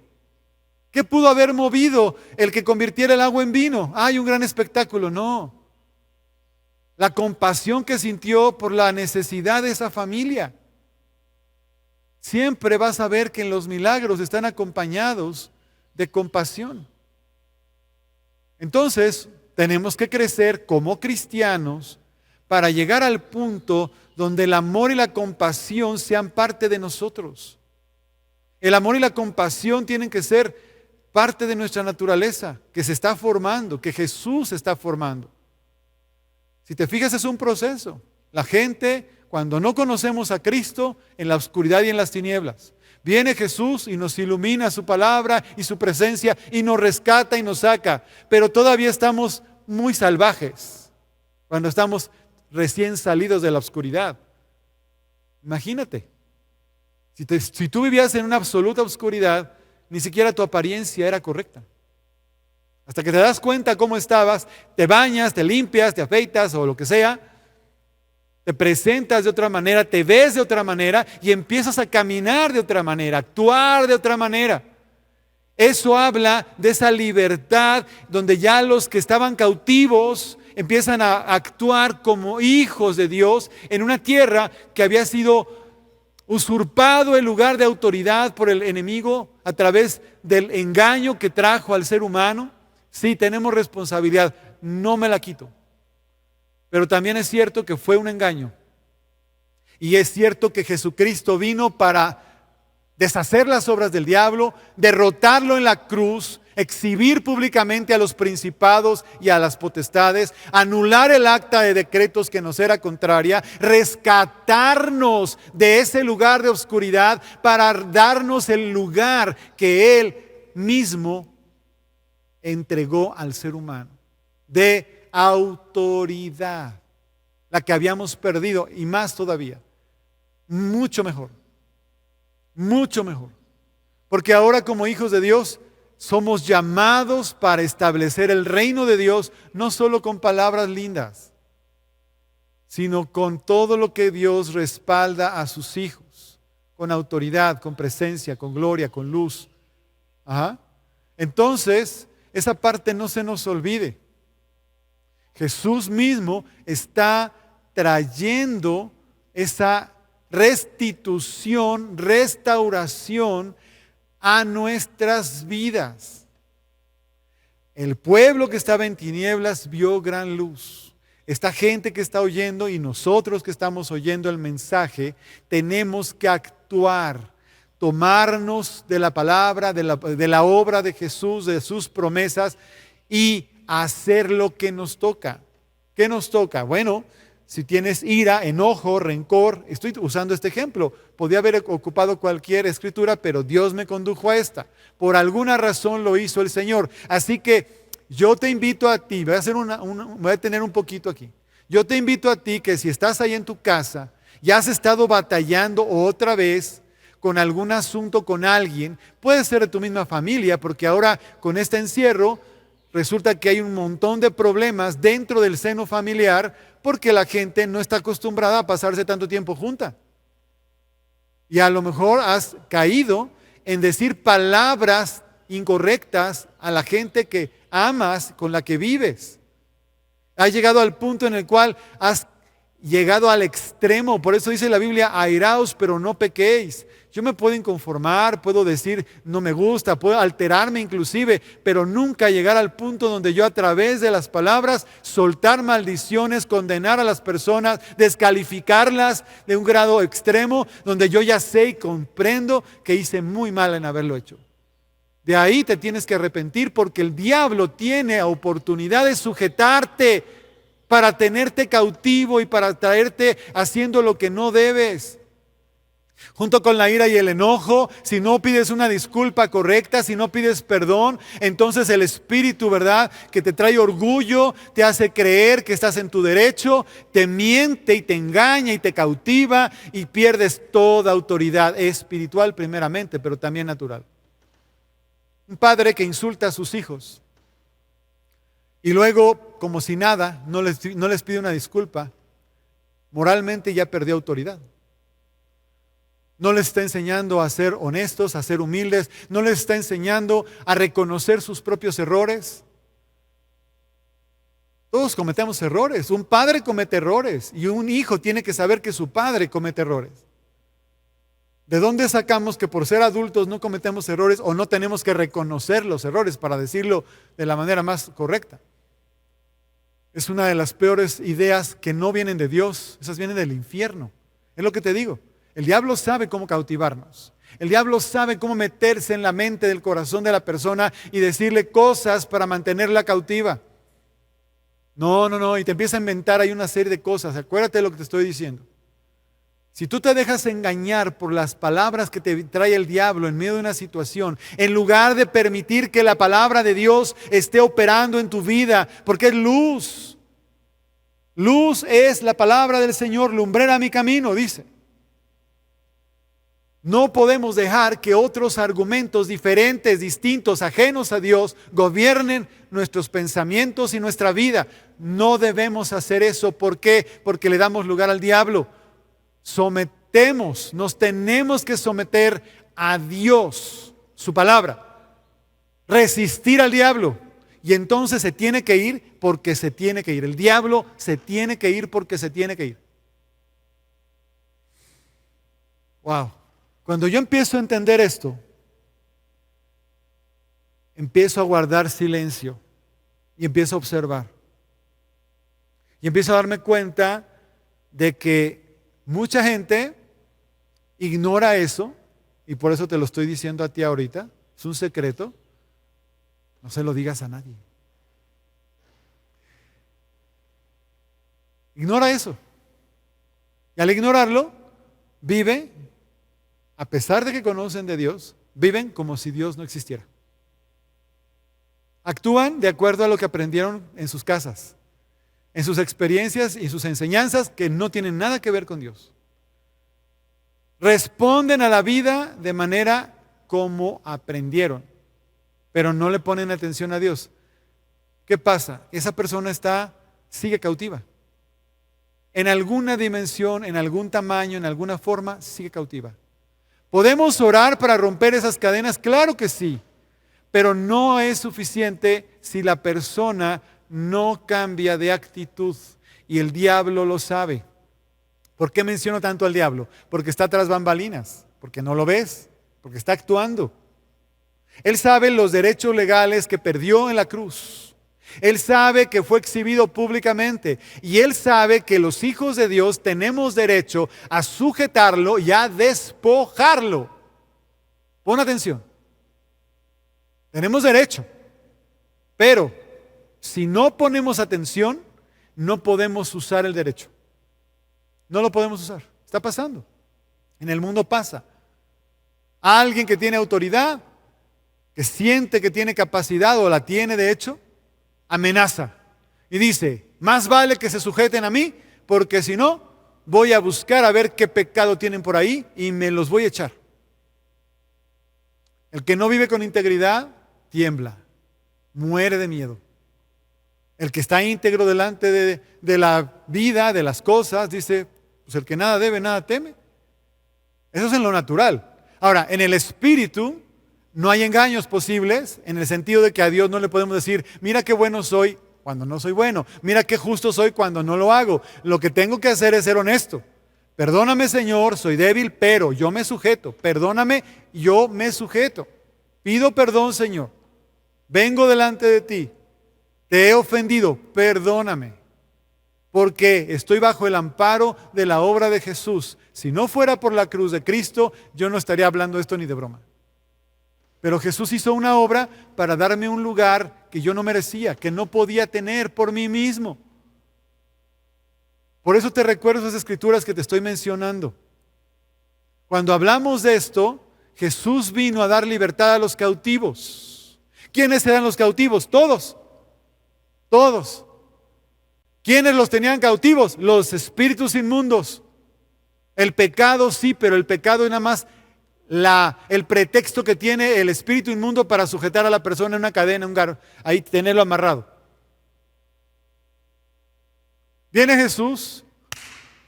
¿Qué pudo haber movido el que convirtiera el agua en vino? ¡Ay, un gran espectáculo! No. La compasión que sintió por la necesidad de esa familia. Siempre vas a ver que en los milagros están acompañados de compasión. Entonces, tenemos que crecer como cristianos para llegar al punto donde el amor y la compasión sean parte de nosotros. El amor y la compasión tienen que ser parte de nuestra naturaleza, que se está formando, que Jesús está formando. Si te fijas, es un proceso. La gente, cuando no conocemos a Cristo, en la oscuridad y en las tinieblas, viene Jesús y nos ilumina su palabra y su presencia y nos rescata y nos saca. Pero todavía estamos muy salvajes cuando estamos recién salidos de la oscuridad. Imagínate. Si tú vivías en una absoluta oscuridad, ni siquiera tu apariencia era correcta. Hasta que te das cuenta cómo estabas, te bañas, te limpias, te afeitas o lo que sea, te presentas de otra manera, te ves de otra manera y empiezas a caminar de otra manera, actuar de otra manera. Eso habla de esa libertad donde ya los que estaban cautivos empiezan a actuar como hijos de Dios en una tierra que había sido usurpado el lugar de autoridad por el enemigo a través del engaño que trajo al ser humano. Sí, tenemos responsabilidad, no me la quito. Pero también es cierto que fue un engaño. Y es cierto que Jesucristo vino para deshacer las obras del diablo, derrotarlo en la cruz, exhibir públicamente a los principados y a las potestades, anular el acta de decretos que nos era contraria, rescatarnos de ese lugar de oscuridad para darnos el lugar que Él mismo entregó al ser humano, de autoridad, la que habíamos perdido y más todavía, mucho mejor, porque ahora como hijos de Dios somos llamados para establecer el reino de Dios, no solo con palabras lindas, sino con todo lo que Dios respalda a sus hijos, con autoridad, con presencia, con gloria, con luz. Entonces, esa parte no se nos olvide. Jesús mismo está trayendo esa restitución, restauración a nuestras vidas. El pueblo que estaba en tinieblas vio gran luz. Esta gente que está oyendo y nosotros que estamos oyendo el mensaje, tenemos que actuar, tomarnos de la palabra, de la obra de Jesús, de sus promesas y hacer lo que nos toca. ¿Qué nos toca? Bueno, si tienes ira, enojo, rencor, estoy usando este ejemplo. Podía haber ocupado cualquier escritura, pero Dios me condujo a esta. Por alguna razón lo hizo el Señor. Así que yo te invito a ti, voy a tener un poquito aquí. Yo te invito a ti que si estás ahí en tu casa y has estado batallando otra vez con algún asunto con alguien, puede ser de tu misma familia, porque ahora con este encierro resulta que hay un montón de problemas dentro del seno familiar porque la gente no está acostumbrada a pasarse tanto tiempo junta. Y a lo mejor has caído en decir palabras incorrectas a la gente que amas, con la que vives. Has llegado al punto en el cual has llegado al extremo. Por eso dice la Biblia, airaos pero no pequéis. Yo me puedo inconformar, puedo decir no me gusta, puedo alterarme inclusive, pero nunca llegar al punto donde yo a través de las palabras soltar maldiciones, condenar a las personas, descalificarlas de un grado extremo, donde yo ya sé y comprendo que hice muy mal en haberlo hecho. De ahí te tienes que arrepentir porque el diablo tiene oportunidad de sujetarte para tenerte cautivo y para traerte haciendo lo que no debes. Junto con la ira y el enojo, si no pides una disculpa correcta, si no pides perdón, entonces el espíritu, ¿verdad?, que te trae orgullo, te hace creer que estás en tu derecho, te miente y te engaña y te cautiva y pierdes toda autoridad espiritual primeramente, pero también natural. Un padre que insulta a sus hijos y luego, como si nada, no les pide una disculpa, moralmente ya perdió autoridad. No les está enseñando a ser honestos, a ser humildes. No les está enseñando a reconocer sus propios errores. Todos cometemos errores. Un padre comete errores y un hijo tiene que saber que su padre comete errores. ¿De dónde sacamos que por ser adultos no cometemos errores o no tenemos que reconocer los errores para decirlo de la manera más correcta? Es una de las peores ideas que no vienen de Dios. Esas vienen del infierno. Es lo que te digo. El diablo sabe cómo cautivarnos. El diablo sabe cómo meterse en la mente del corazón de la persona y decirle cosas para mantenerla cautiva. No, y te empieza a inventar ahí una serie de cosas. Acuérdate de lo que te estoy diciendo. Si tú te dejas engañar por las palabras que te trae el diablo en medio de una situación, en lugar de permitir que la palabra de Dios esté operando en tu vida, porque es luz. Luz es la palabra del Señor, lumbrera mi camino, dice. No podemos dejar que otros argumentos diferentes, distintos, ajenos a Dios, gobiernen nuestros pensamientos y nuestra vida. No debemos hacer eso. ¿Por qué? Porque le damos lugar al diablo. Nos tenemos que someter a Dios, su palabra. Resistir al diablo. Y entonces se tiene que ir porque se tiene que ir. El diablo se tiene que ir porque se tiene que ir. Wow. Cuando yo empiezo a entender esto, empiezo a guardar silencio y empiezo a observar. Y empiezo a darme cuenta de que mucha gente ignora eso, y por eso te lo estoy diciendo a ti ahorita, es un secreto, no se lo digas a nadie. Ignora eso. Y al ignorarlo, vive, a pesar de que conocen de Dios, viven como si Dios no existiera. Actúan de acuerdo a lo que aprendieron en sus casas, en sus experiencias y sus enseñanzas que no tienen nada que ver con Dios. Responden a la vida de manera como aprendieron, pero no le ponen atención a Dios. ¿Qué pasa? Esa persona sigue cautiva. En alguna dimensión, en algún tamaño, en alguna forma, sigue cautiva. ¿Podemos orar para romper esas cadenas? Claro que sí, pero no es suficiente si la persona no cambia de actitud, y el diablo lo sabe. ¿Por qué menciono tanto al diablo? Porque está tras bambalinas, porque no lo ves, porque está actuando. Él sabe los derechos legales que perdió en la cruz. Él sabe que fue exhibido públicamente, y él sabe que los hijos de Dios tenemos derecho a sujetarlo y a despojarlo. Pon atención. Tenemos derecho, pero si no ponemos atención, no podemos usar el derecho. No lo podemos usar. Está pasando. En el mundo pasa. Alguien que tiene autoridad, que siente que tiene capacidad o la tiene de hecho, amenaza y dice: más vale que se sujeten a mí, porque si no, voy a buscar a ver qué pecado tienen por ahí y me los voy a echar. El que no vive con integridad tiembla, muere de miedo. El que está íntegro delante de la vida, de las cosas, dice: pues el que nada debe, nada teme. Eso es en lo natural. Ahora, en el espíritu no hay engaños posibles, en el sentido de que a Dios no le podemos decir: mira qué bueno soy cuando no soy bueno, mira qué justo soy cuando no lo hago. Lo que tengo que hacer es ser honesto. Perdóname, Señor, soy débil, pero yo me sujeto. Perdóname, yo me sujeto. Pido perdón, Señor. Vengo delante de ti. Te he ofendido, perdóname. Porque estoy bajo el amparo de la obra de Jesús. Si no fuera por la cruz de Cristo, yo no estaría hablando esto ni de broma. Pero Jesús hizo una obra para darme un lugar que yo no merecía, que no podía tener por mí mismo. Por eso te recuerdo esas escrituras que te estoy mencionando. Cuando hablamos de esto, Jesús vino a dar libertad a los cautivos. ¿Quiénes eran los cautivos? Todos. Todos. ¿Quiénes los tenían cautivos? Los espíritus inmundos. El pecado sí, pero el pecado es nada más el pretexto que tiene el espíritu inmundo para sujetar a la persona en una cadena, ahí tenerlo amarrado. Viene Jesús,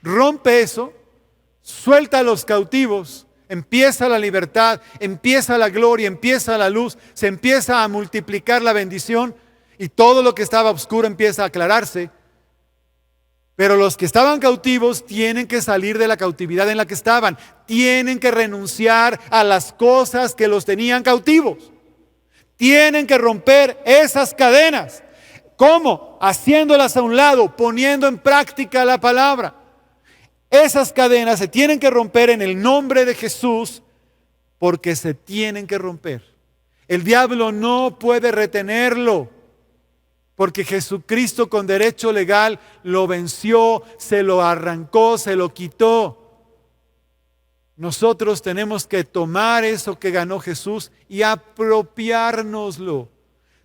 rompe eso, suelta a los cautivos, empieza la libertad, empieza la gloria, empieza la luz, se empieza a multiplicar la bendición y todo lo que estaba oscuro empieza a aclararse. Pero los que estaban cautivos tienen que salir de la cautividad en la que estaban. Tienen que renunciar a las cosas que los tenían cautivos. Tienen que romper esas cadenas. ¿Cómo? Haciéndolas a un lado, poniendo en práctica la palabra. Esas cadenas se tienen que romper en el nombre de Jesús, porque se tienen que romper. El diablo no puede retenerlo. Porque Jesucristo con derecho legal lo venció, se lo arrancó, se lo quitó. Nosotros tenemos que tomar eso que ganó Jesús y apropiárnoslo.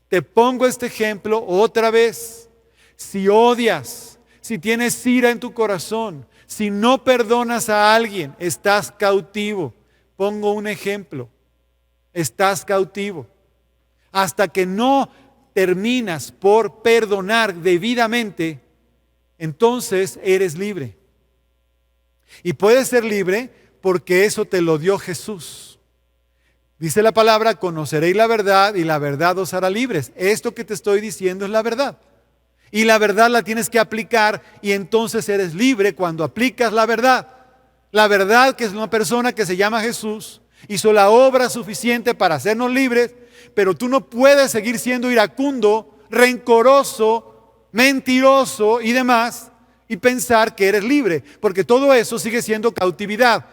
Te pongo este ejemplo otra vez. Si odias, si tienes ira en tu corazón, si no perdonas a alguien, estás cautivo. pongo un ejemplo. Estás cautivo. Hasta que no terminas por perdonar debidamente, entonces eres libre. Y puedes ser libre porque eso te lo dio Jesús. Dice la palabra, conoceréis la verdad y la verdad os hará libres. Esto que te estoy diciendo es la verdad. Y la verdad la tienes que aplicar y entonces eres libre cuando aplicas la verdad. La verdad, que es una persona que se llama Jesús, hizo la obra suficiente para hacernos libres, pero tú no puedes seguir siendo iracundo, rencoroso, mentiroso y demás y pensar que eres libre, porque todo eso sigue siendo cautividad.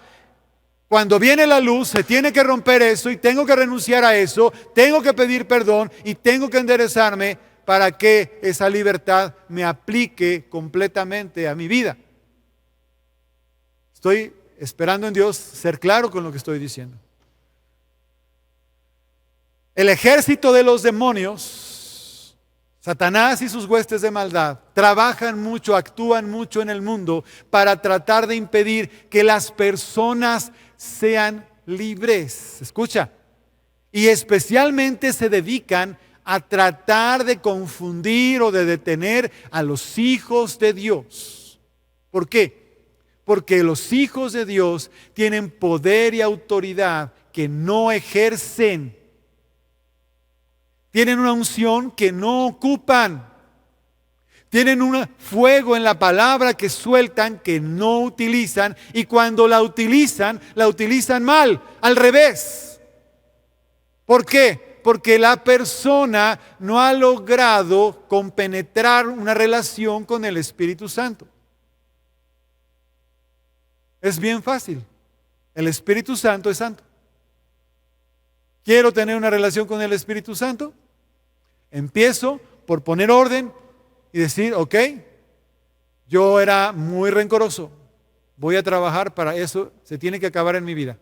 Cuando viene la luz, se tiene que romper eso y tengo que renunciar a eso, tengo que pedir perdón y tengo que enderezarme para que esa libertad me aplique completamente a mi vida. Estoy esperando en Dios ser claro con lo que estoy diciendo. El ejército de los demonios, Satanás y sus huestes de maldad, trabajan mucho, actúan mucho en el mundo para tratar de impedir que las personas sean libres. Escucha, y especialmente se dedican a tratar de confundir o de detener a los hijos de Dios. ¿Por qué? Porque los hijos de Dios tienen poder y autoridad que no ejercen. Tienen una unción que no ocupan. Tienen un fuego en la palabra que sueltan, que no utilizan. Y cuando la utilizan mal, al revés. ¿Por qué? Porque la persona no ha logrado compenetrar una relación con el Espíritu Santo. Es bien fácil. El Espíritu Santo es santo. ¿Quiero tener una relación con el Espíritu Santo? Empiezo por poner orden y decir, ok, yo era muy rencoroso. Voy a trabajar para eso, se tiene que acabar en mi vida.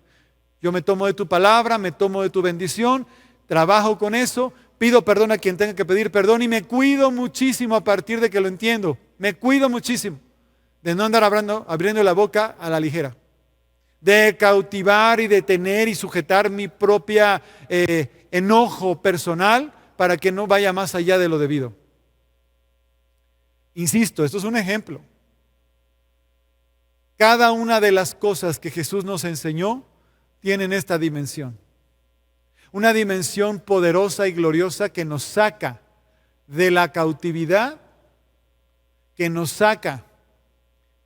Yo me tomo de tu palabra, me tomo de tu bendición, trabajo con eso, pido perdón a quien tenga que pedir perdón y me cuido muchísimo a partir de que lo entiendo. Me cuido muchísimo de no andar abriendo la boca a la ligera, de cautivar y detener y sujetar mi propia enojo personal para que no vaya más allá de lo debido. Insisto, esto es un ejemplo. Cada una de las cosas que Jesús nos enseñó tienen esta dimensión. Una dimensión poderosa y gloriosa que nos saca de la cautividad, que nos saca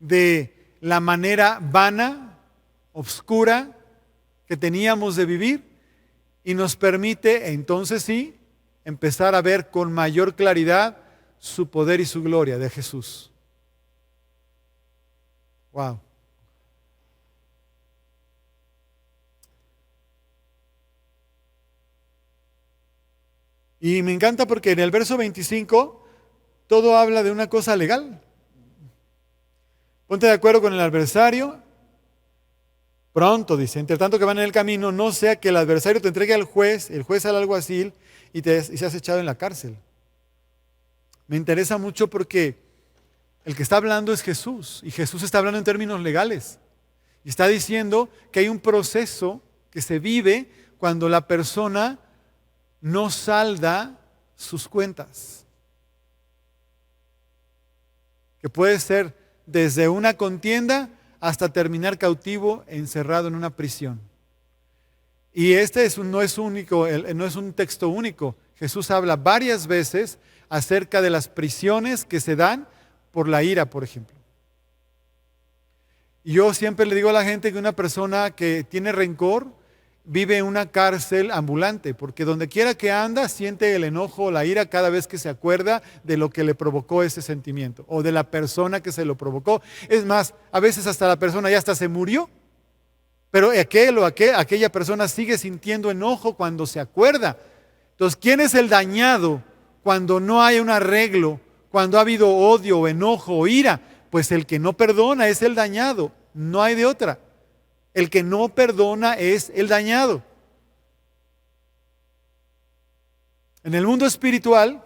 de la manera vana, oscura que teníamos de vivir y nos permite entonces sí empezar a ver con mayor claridad su poder y su gloria de Jesús. Wow. Y me encanta porque en el verso 25 todo habla de una cosa legal. Ponte de acuerdo con el adversario. Pronto, dice, entre tanto que van en el camino, no sea que el adversario te entregue al juez, el juez al alguacil y seas echado en la cárcel. Me interesa mucho porque el que está hablando es Jesús y Jesús está hablando en términos legales. Y está diciendo que hay un proceso que se vive cuando la persona no salda sus cuentas. Que puede ser desde una contienda hasta terminar cautivo, encerrado en una prisión. Y este no es un texto único. Jesús habla varias veces acerca de las prisiones que se dan por la ira, por ejemplo. Y yo siempre le digo a la gente que una persona que tiene rencor vive en una cárcel ambulante, porque donde quiera que anda siente el enojo o la ira cada vez que se acuerda de lo que le provocó ese sentimiento o de la persona que se lo provocó. Es más, a veces hasta la persona ya hasta se murió, pero aquella persona sigue sintiendo enojo cuando se acuerda. Entonces, ¿quién es el dañado cuando no hay un arreglo, cuando ha habido odio o enojo o ira? Pues el que no perdona es el dañado, no hay de otra. El que no perdona es el dañado. En el mundo espiritual,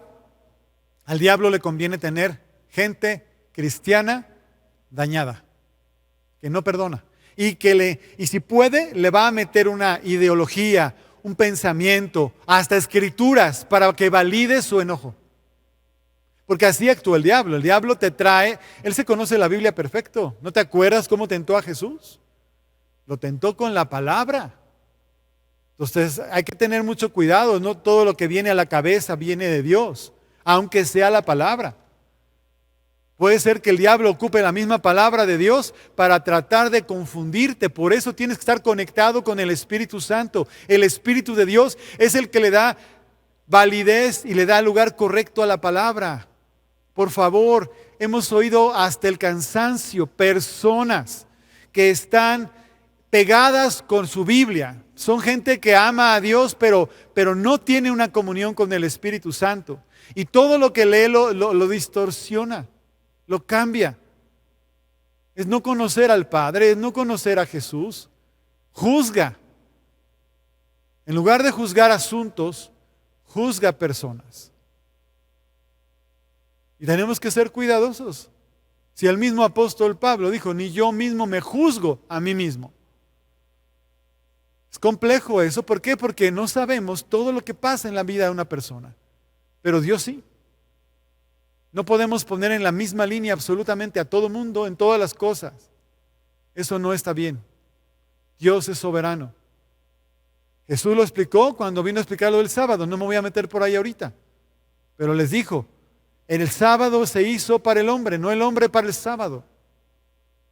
al diablo le conviene tener gente cristiana dañada, que no perdona. y si puede, le va a meter una ideología, un pensamiento, hasta escrituras para que valide su enojo. Porque así actúa el diablo. El diablo te trae, él se conoce la Biblia perfecto. ¿No te acuerdas cómo tentó a Jesús? Lo tentó con la palabra. Entonces hay que tener mucho cuidado. No todo lo que viene a la cabeza viene de Dios, aunque sea la palabra. Puede ser que el diablo ocupe la misma palabra de Dios para tratar de confundirte. Por eso tienes que estar conectado con el Espíritu Santo. El Espíritu de Dios es el que le da validez y le da lugar correcto a la palabra. Por favor, hemos oído hasta el cansancio personas que están pegadas con su Biblia. Son gente que ama a Dios, pero no tiene una comunión con el Espíritu Santo. Y todo lo que lee lo distorsiona, lo cambia. Es no conocer al Padre, es no conocer a Jesús. Juzga. En lugar de juzgar asuntos, juzga personas. Y tenemos que ser cuidadosos. Si el mismo apóstol Pablo dijo, ni yo mismo me juzgo a mí mismo. Es complejo eso. ¿Por qué? Porque no sabemos todo lo que pasa en la vida de una persona. Pero Dios sí. No podemos poner en la misma línea absolutamente a todo mundo en todas las cosas. Eso no está bien. Dios es soberano. Jesús lo explicó cuando vino a explicarlo del sábado. No me voy a meter por ahí ahorita. Pero les dijo, el sábado se hizo para el hombre, no el hombre para el sábado.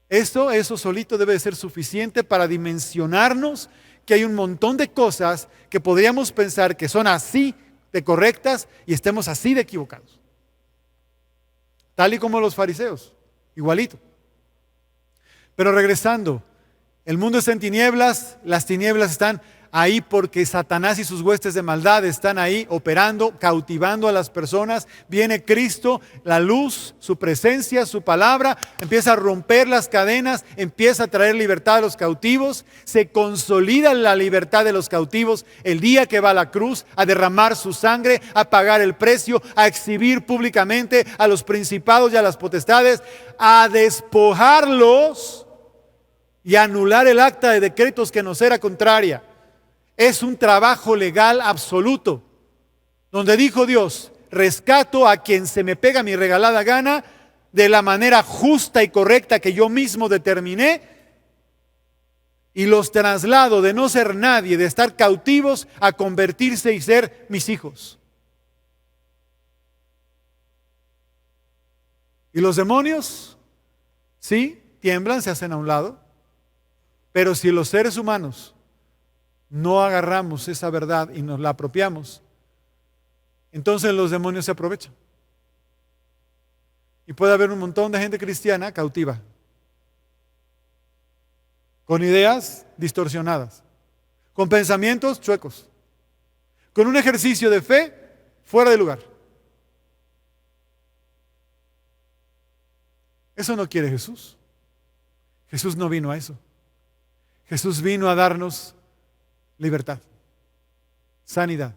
Eso solito debe de ser suficiente para dimensionarnos que hay un montón de cosas que podríamos pensar que son así de correctas y estemos así de equivocados. Tal y como los fariseos, igualito. Pero regresando, el mundo está en tinieblas, las tinieblas están ahí porque Satanás y sus huestes de maldad están ahí operando, cautivando a las personas. Viene Cristo, la luz, su presencia, su palabra, empieza a romper las cadenas, empieza a traer libertad a los cautivos, se consolida la libertad de los cautivos el día que va a la cruz a derramar su sangre, a pagar el precio, a exhibir públicamente a los principados y a las potestades, a despojarlos y a anular el acta de decretos que nos era contraria. Es un trabajo legal absoluto, donde dijo Dios, rescato a quien se me pega mi regalada gana de la manera justa y correcta que yo mismo determiné y los traslado de no ser nadie, de estar cautivos, a convertirse y ser mis hijos. ¿Y los demonios? Sí, tiemblan, se hacen a un lado, pero si los seres humanos no agarramos esa verdad y nos la apropiamos, entonces los demonios se aprovechan. Y puede haber un montón de gente cristiana cautiva, con ideas distorsionadas, con pensamientos chuecos, con un ejercicio de fe fuera de lugar. Eso no quiere Jesús. Jesús no vino a eso. Jesús vino a darnos libertad, sanidad,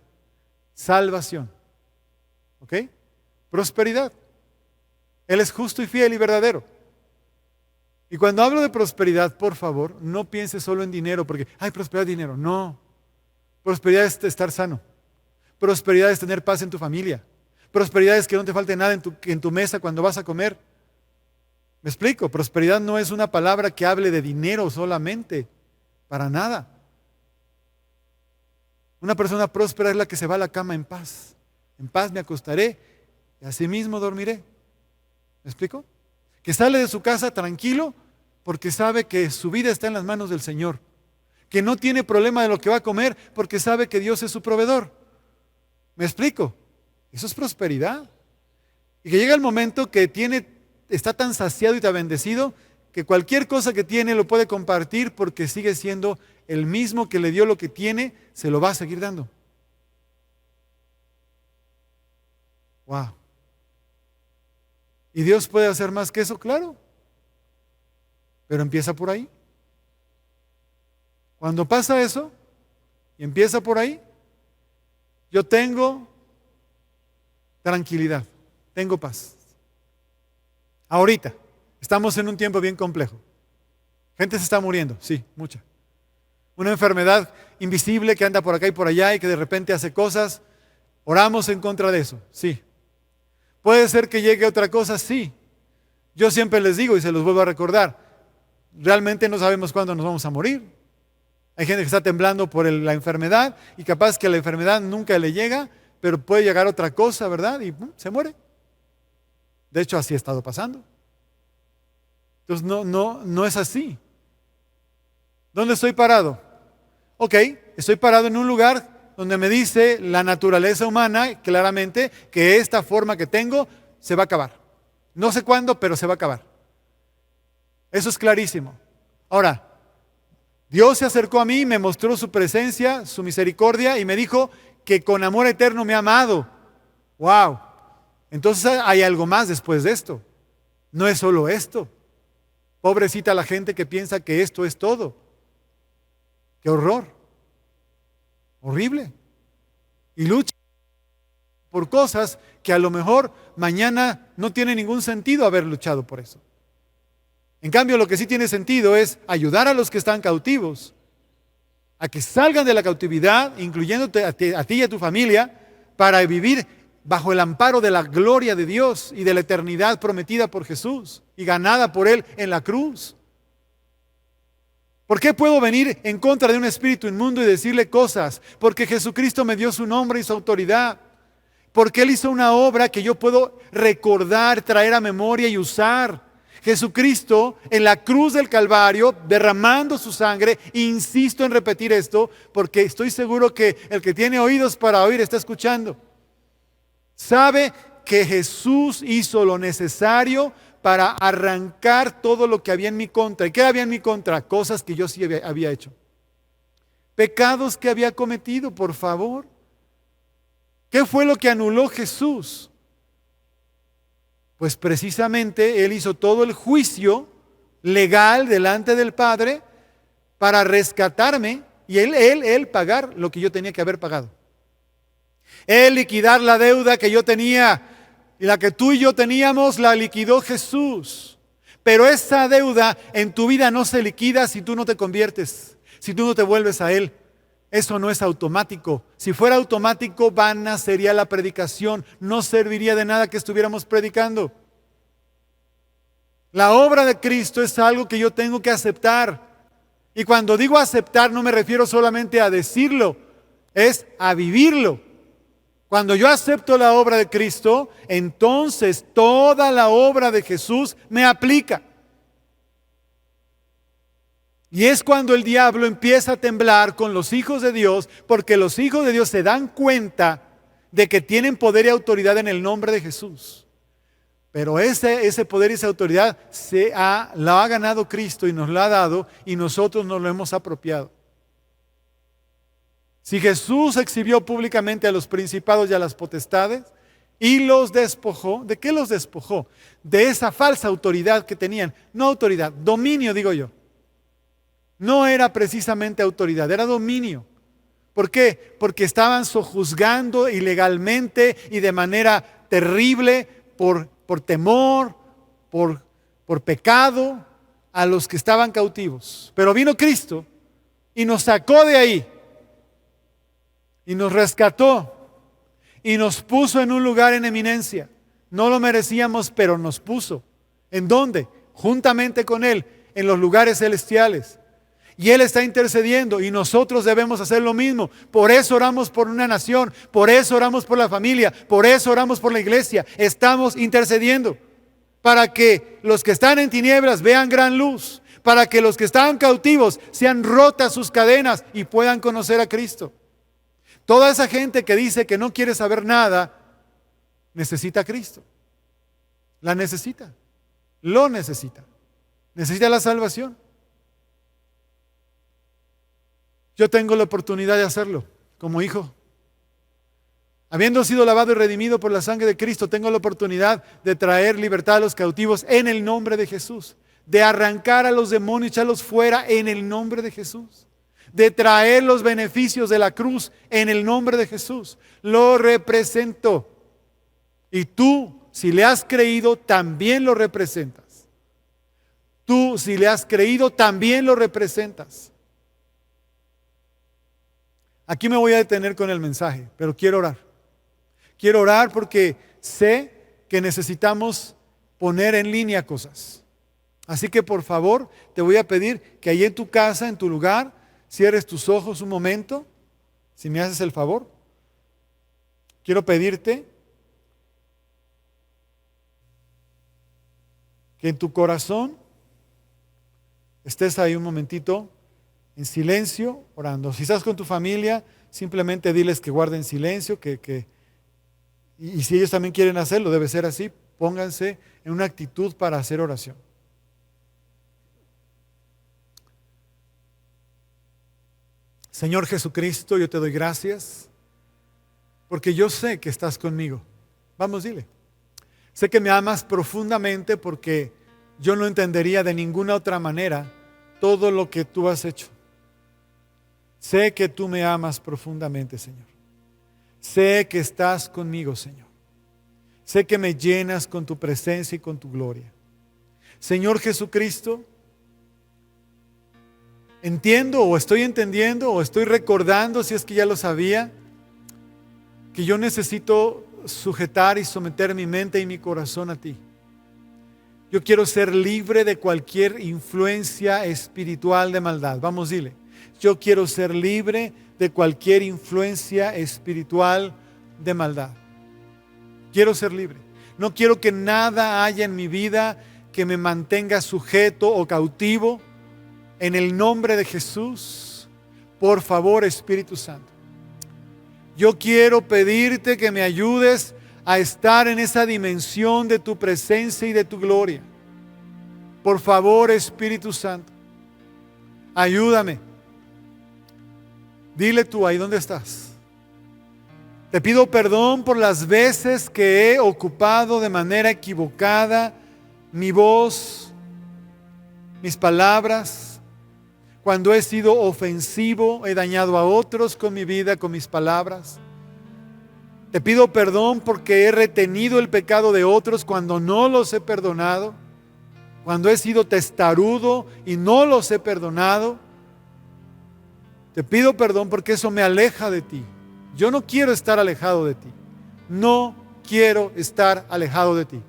salvación, ¿ok? Prosperidad. Él es justo y fiel y verdadero. Y cuando hablo de prosperidad, por favor, no piense solo en dinero, porque, hay prosperidad, dinero. No. Prosperidad es estar sano. Prosperidad es tener paz en tu familia. Prosperidad es que no te falte nada en tu mesa cuando vas a comer. ¿Me explico? Prosperidad no es una palabra que hable de dinero solamente, para nada. Una persona próspera es la que se va a la cama en paz. En paz me acostaré y asimismo dormiré. ¿Me explico? Que sale de su casa tranquilo porque sabe que su vida está en las manos del Señor. Que no tiene problema de lo que va a comer porque sabe que Dios es su proveedor. ¿Me explico? Eso es prosperidad. Y que llega el momento que está tan saciado y tan bendecido que cualquier cosa que tiene lo puede compartir porque sigue siendo el mismo que le dio lo que tiene, se lo va a seguir dando. Wow. ¿Y Dios puede hacer más que eso? Claro. Pero empieza por ahí. Cuando pasa eso y empieza por ahí, yo tengo tranquilidad, tengo paz. Ahorita, estamos en un tiempo bien complejo. Gente se está muriendo, sí, mucha. Una enfermedad invisible que anda por acá y por allá y que de repente hace cosas. Oramos en contra de eso, sí. ¿Puede ser que llegue otra cosa? Sí. Yo siempre les digo y se los vuelvo a recordar, realmente no sabemos cuándo nos vamos a morir. Hay gente que está temblando por la enfermedad y capaz que la enfermedad nunca le llega, pero puede llegar otra cosa, ¿verdad? Y se muere. De hecho, así ha estado pasando. Entonces, no es así. ¿Dónde estoy parado? Ok, estoy parado en un lugar donde me dice la naturaleza humana claramente que esta forma que tengo se va a acabar. No sé cuándo, pero se va a acabar. Eso es clarísimo. Ahora, Dios se acercó a mí, me mostró su presencia, su misericordia y me dijo que con amor eterno me ha amado. ¡Wow! Entonces hay algo más después de esto. No es solo esto. Pobrecita la gente que piensa que esto es todo. ¡Qué horror! Horrible. Y lucha por cosas que a lo mejor mañana no tiene ningún sentido haber luchado por eso. En cambio, lo que sí tiene sentido es ayudar a los que están cautivos a que salgan de la cautividad, incluyéndote a ti y a tu familia, para vivir bajo el amparo de la gloria de Dios y de la eternidad prometida por Jesús y ganada por Él en la cruz. ¿Por qué puedo venir en contra de un espíritu inmundo y decirle cosas? Porque Jesucristo me dio su nombre y su autoridad. Porque Él hizo una obra que yo puedo recordar, traer a memoria y usar. Jesucristo en la cruz del Calvario, derramando su sangre, insisto en repetir esto, porque estoy seguro que el que tiene oídos para oír está escuchando. Sabe que Jesús hizo lo necesario para arrancar todo lo que había en mi contra. ¿Y qué había en mi contra? Cosas que yo sí había hecho. Pecados que había cometido, por favor. ¿Qué fue lo que anuló Jesús? Pues precisamente Él hizo todo el juicio legal delante del Padre para rescatarme y Él pagar lo que yo tenía que haber pagado. Él liquidar la deuda que yo tenía y la que tú y yo teníamos, la liquidó Jesús. Pero esa deuda en tu vida no se liquida si tú no te conviertes, si tú no te vuelves a Él. Eso no es automático. Si fuera automático, vana sería la predicación. No serviría de nada que estuviéramos predicando. La obra de Cristo es algo que yo tengo que aceptar. Y cuando digo aceptar, no me refiero solamente a decirlo, es a vivirlo. Cuando yo acepto la obra de Cristo, entonces toda la obra de Jesús me aplica. Y es cuando el diablo empieza a temblar con los hijos de Dios, porque los hijos de Dios se dan cuenta de que tienen poder y autoridad en el nombre de Jesús. Pero ese poder y esa autoridad la ha ganado Cristo y nos la ha dado y nosotros nos lo hemos apropiado. Si Jesús exhibió públicamente a los principados y a las potestades y los despojó, ¿de qué los despojó? De esa falsa autoridad que tenían. No autoridad, dominio digo yo. No era precisamente autoridad, era dominio. ¿Por qué? Porque estaban sojuzgando ilegalmente y de manera terrible por temor, por pecado a los que estaban cautivos. Pero vino Cristo y nos sacó de ahí y nos rescató y nos puso en un lugar en eminencia. No lo merecíamos, pero nos puso. ¿En dónde? Juntamente con Él, en los lugares celestiales. Y Él está intercediendo y nosotros debemos hacer lo mismo. Por eso oramos por una nación, por eso oramos por la familia, por eso oramos por la iglesia. Estamos intercediendo para que los que están en tinieblas vean gran luz, para que los que están cautivos sean rotas sus cadenas y puedan conocer a Cristo. Toda esa gente que dice que no quiere saber nada, necesita a Cristo. La necesita, lo necesita. Necesita la salvación. Yo tengo la oportunidad de hacerlo como hijo. Habiendo sido lavado y redimido por la sangre de Cristo, tengo la oportunidad de traer libertad a los cautivos en el nombre de Jesús. De arrancar a los demonios, echarlos fuera en el nombre de Jesús. De traer los beneficios de la cruz en el nombre de Jesús. Lo represento. Y tú, si le has creído, también lo representas. Tú, si le has creído, también lo representas. Aquí me voy a detener con el mensaje, pero quiero orar. Quiero orar porque sé que necesitamos poner en línea cosas. Así que por favor, te voy a pedir que ahí en tu casa, en tu lugar, cierres tus ojos un momento, si me haces el favor. Quiero pedirte que en tu corazón estés ahí un momentito en silencio, orando. Si estás con tu familia, simplemente diles que guarden silencio, y si ellos también quieren hacerlo, debe ser así, pónganse en una actitud para hacer oración. Señor Jesucristo, yo te doy gracias porque yo sé que estás conmigo. Vamos, dile. Sé que me amas profundamente porque yo no entendería de ninguna otra manera todo lo que tú has hecho. Sé que tú me amas profundamente, Señor. Sé que estás conmigo, Señor. Sé que me llenas con tu presencia y con tu gloria. Señor Jesucristo, entiendo o estoy entendiendo o estoy recordando, si es que ya lo sabía, que yo necesito sujetar y someter mi mente y mi corazón a ti. Yo quiero ser libre de cualquier influencia espiritual de maldad. Vamos, dile. Yo quiero ser libre de cualquier influencia espiritual de maldad. Quiero ser libre. No quiero que nada haya en mi vida que me mantenga sujeto o cautivo. En el nombre de Jesús, por favor, Espíritu Santo, yo quiero pedirte que me ayudes a estar en esa dimensión de tu presencia y de tu gloria. Por favor, Espíritu Santo, ayúdame. Dile tú ahí donde estás. Te pido perdón por las veces que he ocupado de manera equivocada mi voz, mis palabras. Cuando he sido ofensivo, he dañado a otros con mi vida, con mis palabras. Te pido perdón porque he retenido el pecado de otros cuando no los he perdonado. Cuando he sido testarudo y no los he perdonado. Te pido perdón porque eso me aleja de ti. Yo no quiero estar alejado de ti. No quiero estar alejado de ti.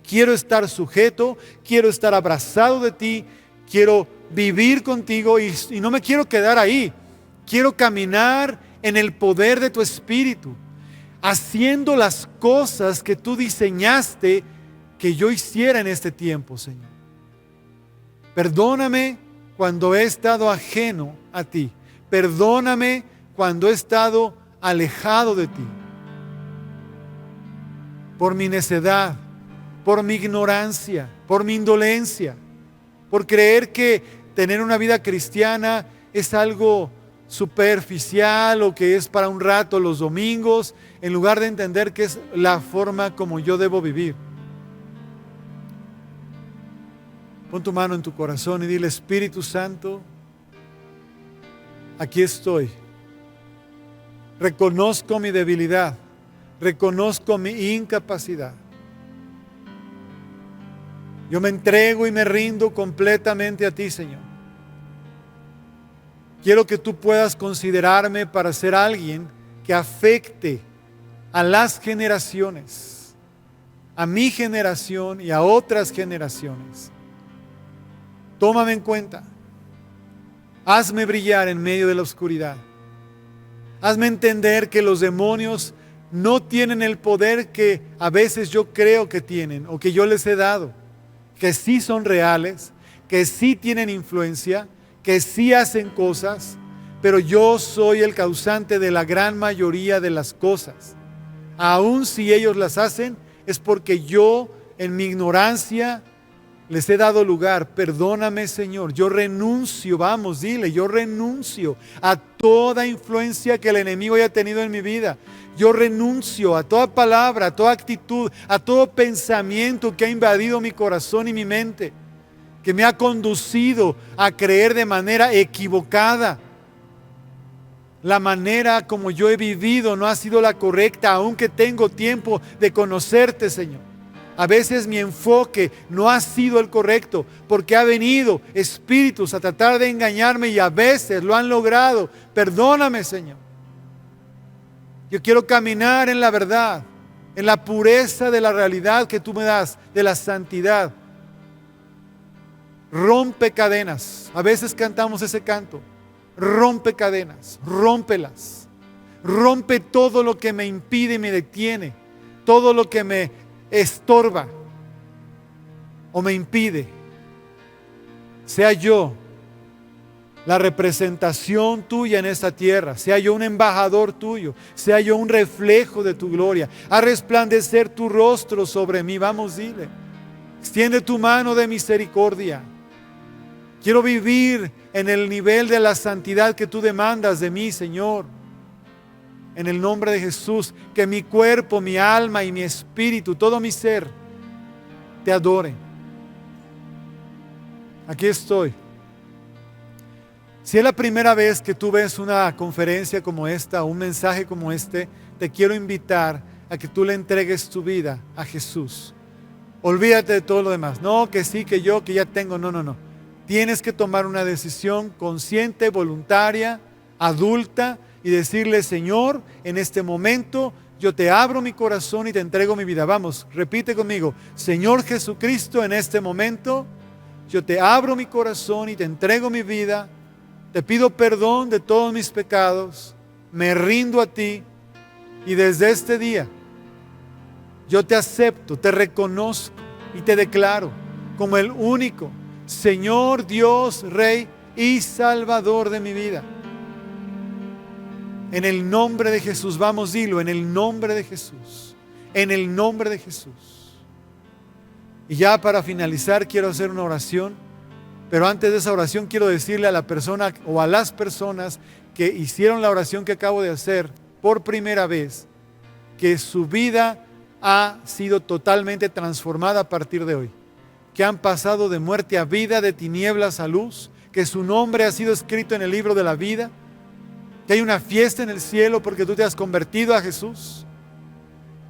Quiero estar sujeto, quiero estar abrazado de ti, quiero vivir contigo y no me quiero quedar ahí. Quiero caminar en el poder de tu Espíritu, haciendo las cosas que tú diseñaste que yo hiciera en este tiempo, Señor. Perdóname cuando he estado ajeno a ti. Perdóname cuando he estado alejado de ti. Por mi necedad, por mi ignorancia, por mi indolencia, por creer que tener una vida cristiana es algo superficial o que es para un rato los domingos, en lugar de entender que es la forma como yo debo vivir. Pon tu mano en tu corazón y dile: Espíritu Santo, aquí estoy. Reconozco mi debilidad, reconozco mi incapacidad. Yo me entrego y me rindo completamente a ti, Señor. Quiero que tú puedas considerarme para ser alguien que afecte a las generaciones, a mi generación y a otras generaciones. Tómame en cuenta. Hazme brillar en medio de la oscuridad. Hazme entender que los demonios no tienen el poder que a veces yo creo que tienen o que yo les he dado. Que sí son reales, que sí tienen influencia, que sí hacen cosas, pero yo soy el causante de la gran mayoría de las cosas. Aun si ellos las hacen, es porque yo en mi ignorancia les he dado lugar. Perdóname, Señor. Yo renuncio, vamos, dile, yo renuncio a toda influencia que el enemigo haya tenido en mi vida. Yo renuncio a toda palabra, a toda actitud, a todo pensamiento que ha invadido mi corazón y mi mente, que me ha conducido a creer de manera equivocada. La manera como yo he vivido no ha sido la correcta, aunque tengo tiempo de conocerte, Señor. A veces mi enfoque no ha sido el correcto porque ha venido espíritus a tratar de engañarme y a veces lo han logrado. Perdóname, Señor. Yo quiero caminar en la verdad, en la pureza de la realidad que tú me das, de la santidad. Rompe cadenas. A veces cantamos ese canto. Rompe cadenas, rómpelas. Rompe todo lo que me impide y me detiene. Todo lo que me estorba o me impide. Sea yo la representación tuya en esta tierra. Sea yo un embajador tuyo. Sea yo un reflejo de tu gloria. A resplandecer tu rostro sobre mí. Vamos, dile. Extiende tu mano de misericordia. Quiero vivir en el nivel de la santidad que tú demandas de mí, Señor. En el nombre de Jesús, que mi cuerpo, mi alma y mi espíritu, todo mi ser, te adore. Aquí estoy. Si es la primera vez que tú ves una conferencia como esta, un mensaje como este, te quiero invitar a que tú le entregues tu vida a Jesús. Olvídate de todo lo demás. No, que sí, que yo, que ya tengo. No. Tienes que tomar una decisión consciente, voluntaria, adulta y decirle, Señor, en este momento yo te abro mi corazón y te entrego mi vida. Vamos, repite conmigo. Señor Jesucristo, en este momento yo te abro mi corazón y te entrego mi vida. Te pido perdón de todos mis pecados. Me rindo a ti y desde este día yo te acepto, te reconozco y te declaro como el único Señor, Dios, Rey y Salvador de mi vida. En el nombre de Jesús, vamos, dilo, en el nombre de Jesús. En el nombre de Jesús. Y ya para finalizar quiero hacer una oración, pero antes de esa oración quiero decirle a la persona o a las personas que hicieron la oración que acabo de hacer por primera vez, que su vida ha sido totalmente transformada a partir de hoy. Que han pasado de muerte a vida, de tinieblas a luz, que su nombre ha sido escrito en el libro de la vida, que hay una fiesta en el cielo porque tú te has convertido a Jesús.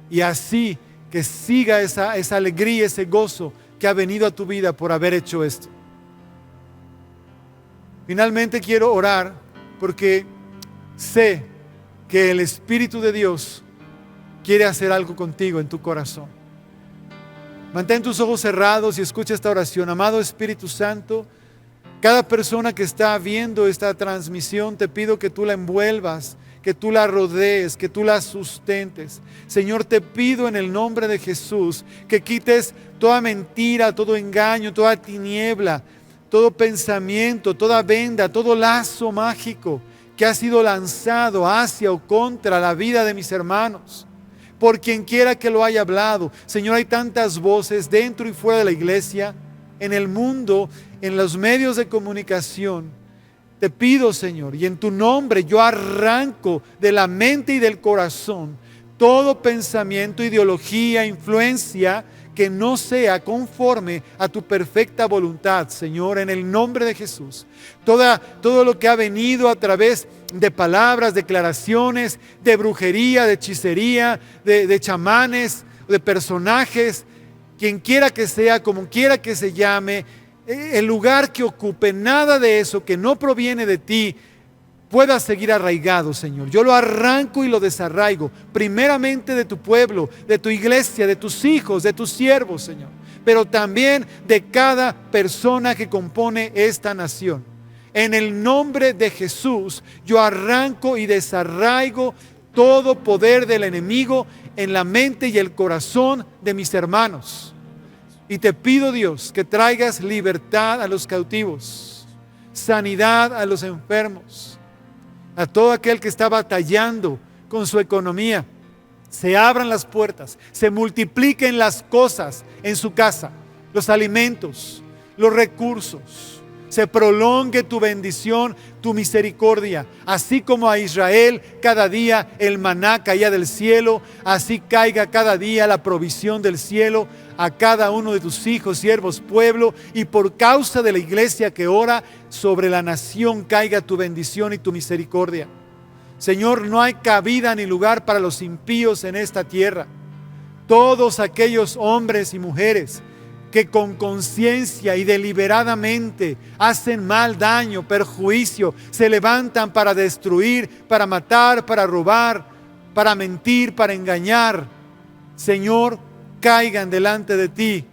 Y así que siga esa alegría, ese gozo que ha venido a tu vida por haber hecho esto. Finalmente quiero orar porque sé que el Espíritu de Dios quiere hacer algo contigo en tu corazón. Mantén tus ojos cerrados y escucha esta oración. Amado Espíritu Santo, cada persona que está viendo esta transmisión, te pido que tú la envuelvas, que tú la rodees, que tú la sustentes. Señor, te pido en el nombre de Jesús que quites toda mentira, todo engaño, toda tiniebla, todo pensamiento, toda venda, todo lazo mágico que ha sido lanzado hacia o contra la vida de mis hermanos. Por quien quiera que lo haya hablado. Señor, hay tantas voces dentro y fuera de la iglesia, en el mundo, en los medios de comunicación. Te pido, Señor, y en tu nombre yo arranco de la mente y del corazón todo pensamiento, ideología, influencia que no sea conforme a tu perfecta voluntad, Señor, en el nombre de Jesús. Todo lo que ha venido a través de palabras, declaraciones, de brujería, de hechicería, de chamanes, de personajes, quien quiera que sea, como quiera que se llame, el lugar que ocupe, nada de eso que no proviene de ti, pueda seguir arraigado, Señor. Yo lo arranco y lo desarraigo, primeramente de tu pueblo, de tu iglesia, de tus hijos, de tus siervos, Señor, pero también de cada persona que compone esta nación. En el nombre de Jesús, yo arranco y desarraigo todo poder del enemigo en la mente y el corazón de mis hermanos. Y te pido, Dios, que traigas libertad a los cautivos, sanidad a los enfermos, a todo aquel que está batallando con su economía. Se abran las puertas, se multipliquen las cosas en su casa, los alimentos, los recursos. Se prolongue tu bendición, tu misericordia. Así como a Israel cada día el maná caía del cielo, así caiga cada día la provisión del cielo a cada uno de tus hijos, siervos, pueblo, y por causa de la iglesia que ora, sobre la nación caiga tu bendición y tu misericordia. Señor, no hay cabida ni lugar para los impíos en esta tierra. Todos aquellos hombres y mujeres que con conciencia y deliberadamente hacen mal, daño, perjuicio, se levantan para destruir, para matar, para robar, para mentir, para engañar, Señor, caigan delante de ti.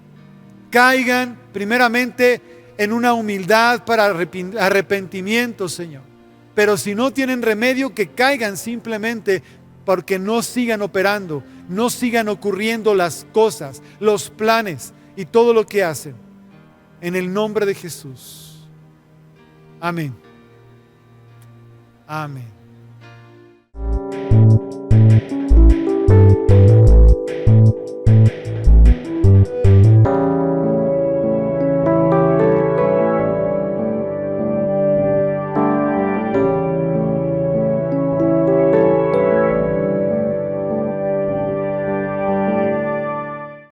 Caigan primeramente en una humildad para arrepentimiento, Señor. Pero si no tienen remedio, que caigan simplemente porque no sigan operando, no sigan ocurriendo las cosas, los planes y todo lo que hacen. En el nombre de Jesús. Amén. Amén.